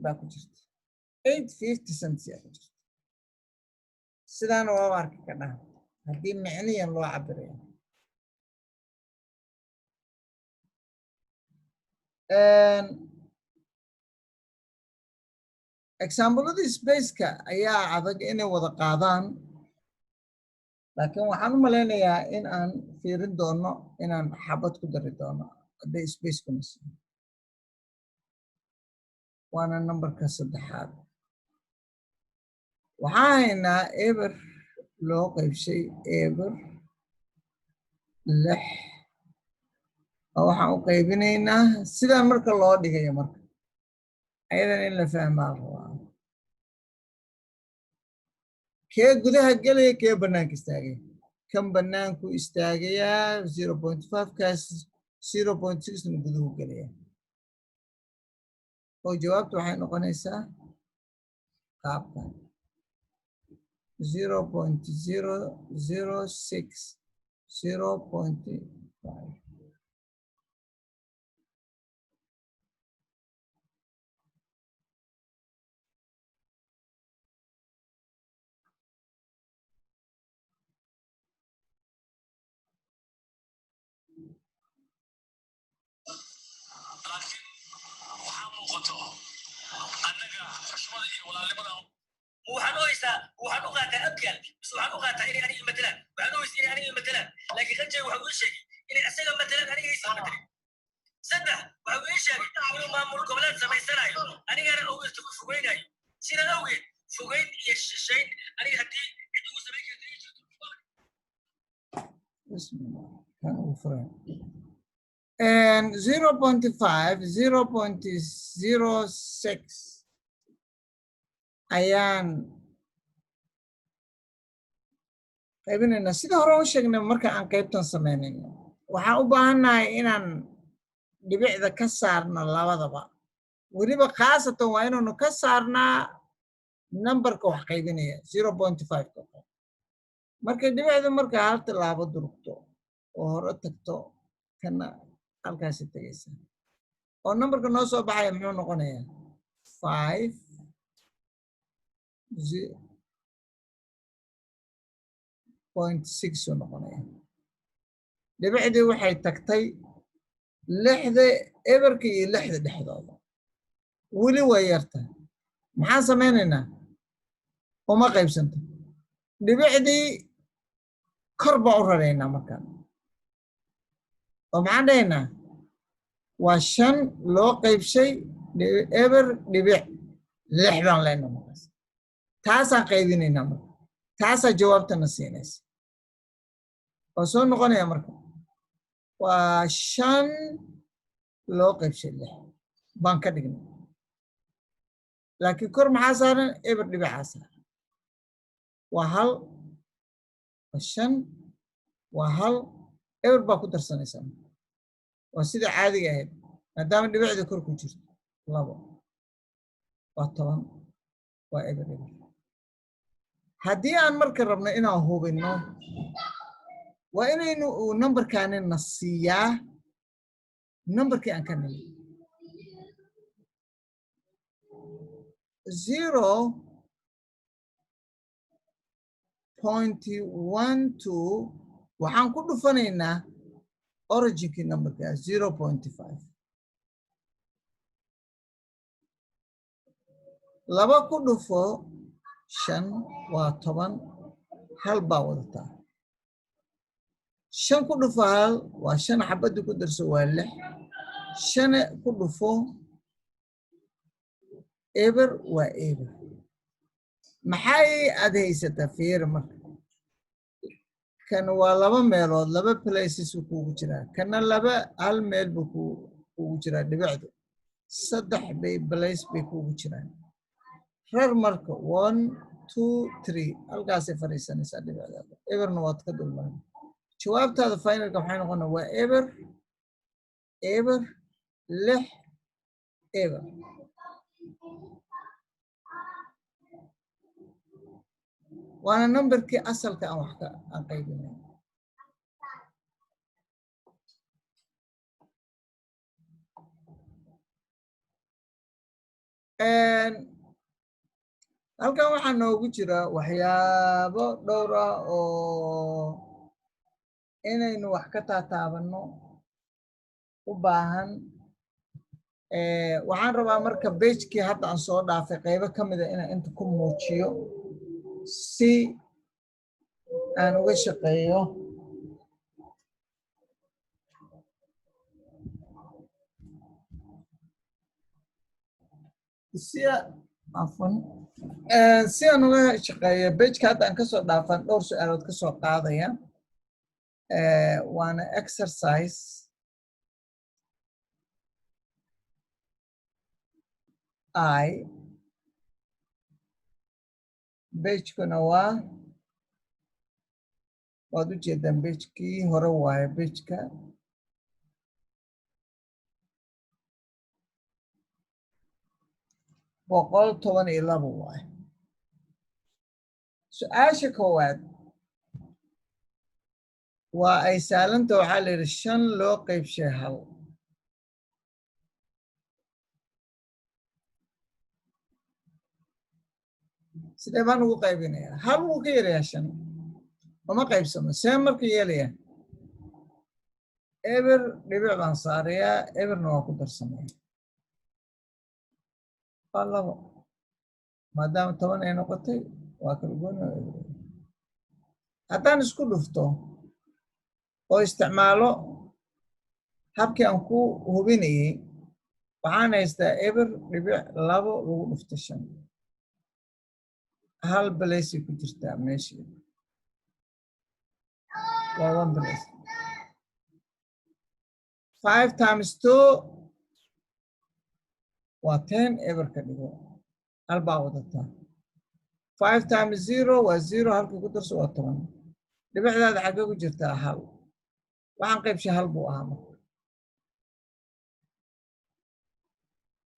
baa ku jirta 50 centis yaa ku jirta sidaana waa arki kadhaa haddii micniyan loo cabirayo exampleadii spaceka ayaa adag inay wada qaadaan laakiin waxaan u malaynayaa in aan fiirin doono inaan xabad ku dari doono hadday spaceka nasiin waana nambarka 3aad waxaan haynaa eber loo qaybshay eber 6 oo waxaan u qaybinaynaa sidaan marka loo dhigayo marka ayadan in la fahmaa rabaa kee gudaha gelaya kee bannaanka istaagaya kan bannaanku istaagayaa 0.5 kaas 0.6 na guduhu gelaya oo jawaabtu waxay noqonaysaa qaabkan 0.006 0.5 waxaan u qaataa abkaal bas waxaan u qaataa inay aniga matalaan waxaan u weysay inay aniga matalaan laakiin qanjay waxa uu sheegay inay asaga matalaan aniga aysan matalin saddex waxa uu sheegay inuu maamul goboleed samaysanayo anigana awgeed ku fogeynayo sida awgeed fogeyn iyo shishayn aniga haddii cid ugu samayn karta ay jirto and 0.5 0.06 ayaan qaybinaynaa sida hore u sheegnay marka aan qaybtan samaynayno waxaan u baahannahay inaan dhibicda ka saarna labadaba weliba khaasatan waa inaanu ka saarnaa numberka wax qaybinaya 0.5 markay dhibicda markaa hal tilaabo durugto oo hore tagto kana halkaasi tegaysa oo numberka noo soo baxaya muxuu noqonayaa 5.6 uu noqonaya dhibicdii waxay tagtay 6 eberka iyo 6 dhexdooda weli way yartahay maxaan samaynaynaa uma qaybsanto dhibicdii kor baan u raraynaa markaan oo maxaan dhahaynaa waa 5 loo qaybshay eber dhibic 6 baan leenahay markaas taasaan qaybinaynaa marka taasaa jawaabtana siinaysa oo soo noqonaya marka waa 5 loo qaybshay 6 baan ka dhignay laakiin kor maxaa saaran eber dhibicaa saaran waa 1 waa 5 waa 1 eber baa ku darsanaysaa waa sida caadiga ahayd maadaama dhibicda kor ku jirto 2 waa 10 waa eber eber haddii aan marka rabno inaan hubinno waa inaynu uu numberkaani na siiyaa numberkii aan ka nimi 0.12 waxaan ku dhufanaynaa originkii numberka 0.5 laba ku dhufo 5 waa 10 hal baa wadataa 5 ku dhufo hal waa 5 xabadii ku darso waa 6 5 ku dhufo eber waa eber maxay aad haysataa fiir marka kan waa 2 meelood 2 places uu kugu jiraa kana 1 meel buu kugu jiraa dhibicdu 3 bay place bay kugu jiraan rar marka 1 2 3 halkaasay fariisanaysaa dhibicdaada eberna waad ka dulmaan jawaabtaada finalka waxay noqonaa waa eber eber 6 eber waana numberkii asalka aan wax ka aan qaybinay halkan waxaa noogu jira waxyaabo dhowr ah oo inaynu wax ka taataabanno u baahan waxaan rabaa marka pagekii hadda aan soo dhaafay qaybo ka mida inaan inta ku muujiyo si aan uga shaqeeyo si aan uga shaqeeyo pageka hadda aan kasoo dhaafan dhowr su-aalood kasoo qaadaya waana exercise pagekuna waad u jeedaan pagekii hore waaye pageka boqol 12 waaye su-aasha koowaad waa ay saalanta waxaa la yidhi 5 loo qaybshay 1 sidee baan ugu qaybinayaa 1 wuu ka yarayaa 5 uma qaybsamo see marka yeelaya eber dhibic baan saarayaa eberna waa ku darsamaya waa 2 maadaama 10 ay noqotay waa kala gooni haddaan isku dhufto oo isticmaalo habkii aan ku hubinayay waxaan haystaa eber dhibic 2 lagu dhufto 5 hal place ku jirtaa meeshii waa 1 place 5 times 2 waa 10 eber ka dhigo hal baa wadataa 5 times 0 waa 0 halka ku darso waa 10 dhibicdaada xagee ku jirtaa 1 waxaan qaybshay 1 buu ahaa marka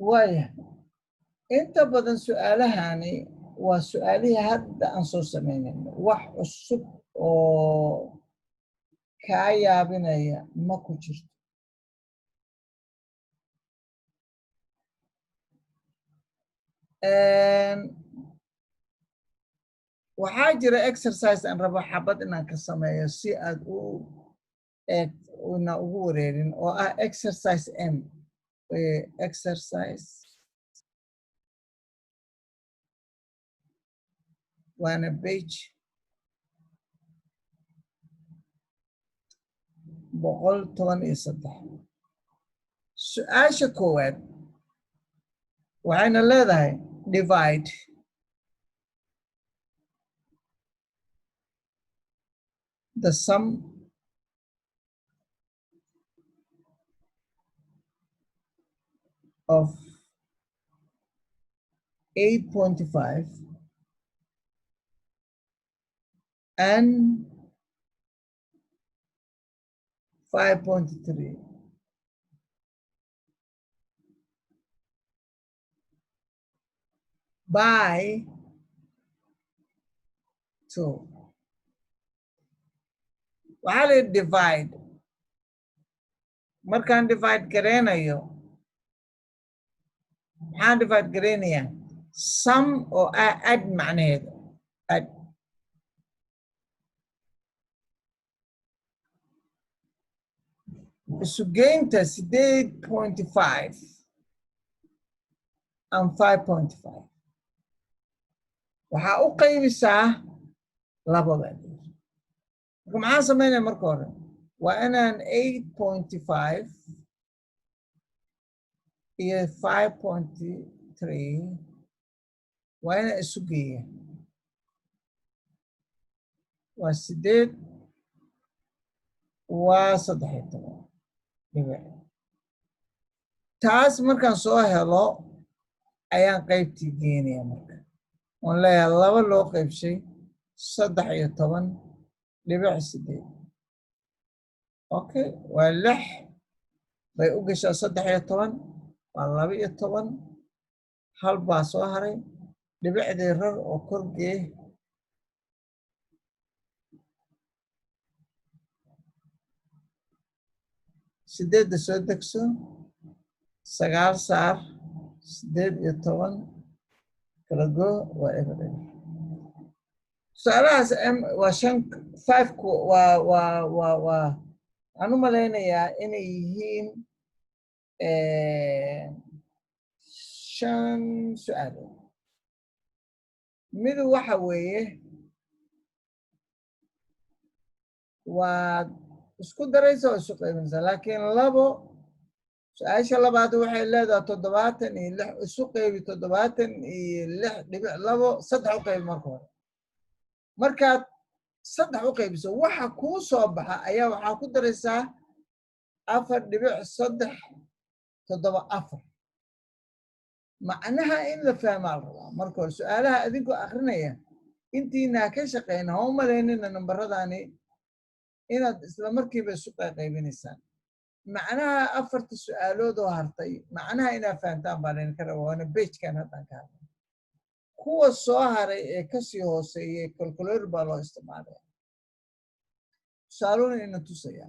waaya inta badan su'aalahani waa su'aalihii hadda aan soo samaynayno wax cusub oo kaa yaabinaya ma ku jirto waxaa jira exercise aan rabo xabad inaan ka sameeyo si aad una ugu wareerin oo ah exercise m exercise waana page 113 su'aasha koowaad waxayna leedahay divide the sum of 8.5 and 5.3 by 2. waxaa la divide markaan divide gareynayo maxaan divide gareynayaa sum oo add macnaheedu add isugeynta 8.5 and 5.5 waxaa u qaybisaa labada marka maxaan samaynaya marka hore waa inaan 8.5 iyo 5.3 waa inaan isu geeya waa 8 waa 13 dhibic taas markaan soo helo ayaan qaybtii geenaya marka oon leeyahay 2 loo qaybshay 13.8 okay waa 6 bay u gashaa 13 waa 12 hal baa soo haray dhibicdii rar oo korgee sideedda soo degso 9 saar 18 kala goo waa eber su'aalahaas waa 5 waxaan u malaynayaa inay yihiin 5 su'aalood midu waxa weeye waad isku daraysa oo isu qaybinaysa laakiin 2 su'aasha labaad waxay leedahay 76 isu qaybi 76.2 3 u qaybi marka hore markaad 3 u qaybiso waxa kuu soo baxa ayaa waxaa ku daraysaa 4.374 macnaha in la fahmaa la rabaa marka hore su'aalaha adinkoo akrinaya intiinaa ka shaqeyna ha u malaynina nambaradani inaad isla markiiba isu qaybinaysaan macnaha 4 su'aalood oo hartay macnaha inaad fahantaan baa laydinka rabaa waana pagekan haddaan ka hadlay kuwa soo haray ee kasii hooseeyey calculator baa loo isticmaalaya tusaaluun ina tusaya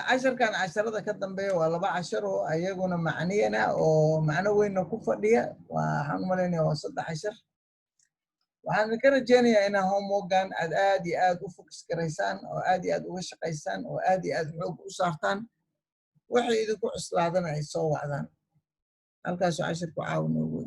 casharkan casharada ka dambeeya waa 2 cashar oo ayaguna macniyana oo macno weynna ku fadhiya waxaan u malaynaya waa 3 cashar waxaan ka rajeynayaa inaa homeworkan aad iyo aad u focus garaysaan oo aad iyo aad uga shaqaysaan oo aad iyo aad xoog u saartaan waxay idinku cuslaadana ay soo wacdaan halkaasoo cashirku caawin ugu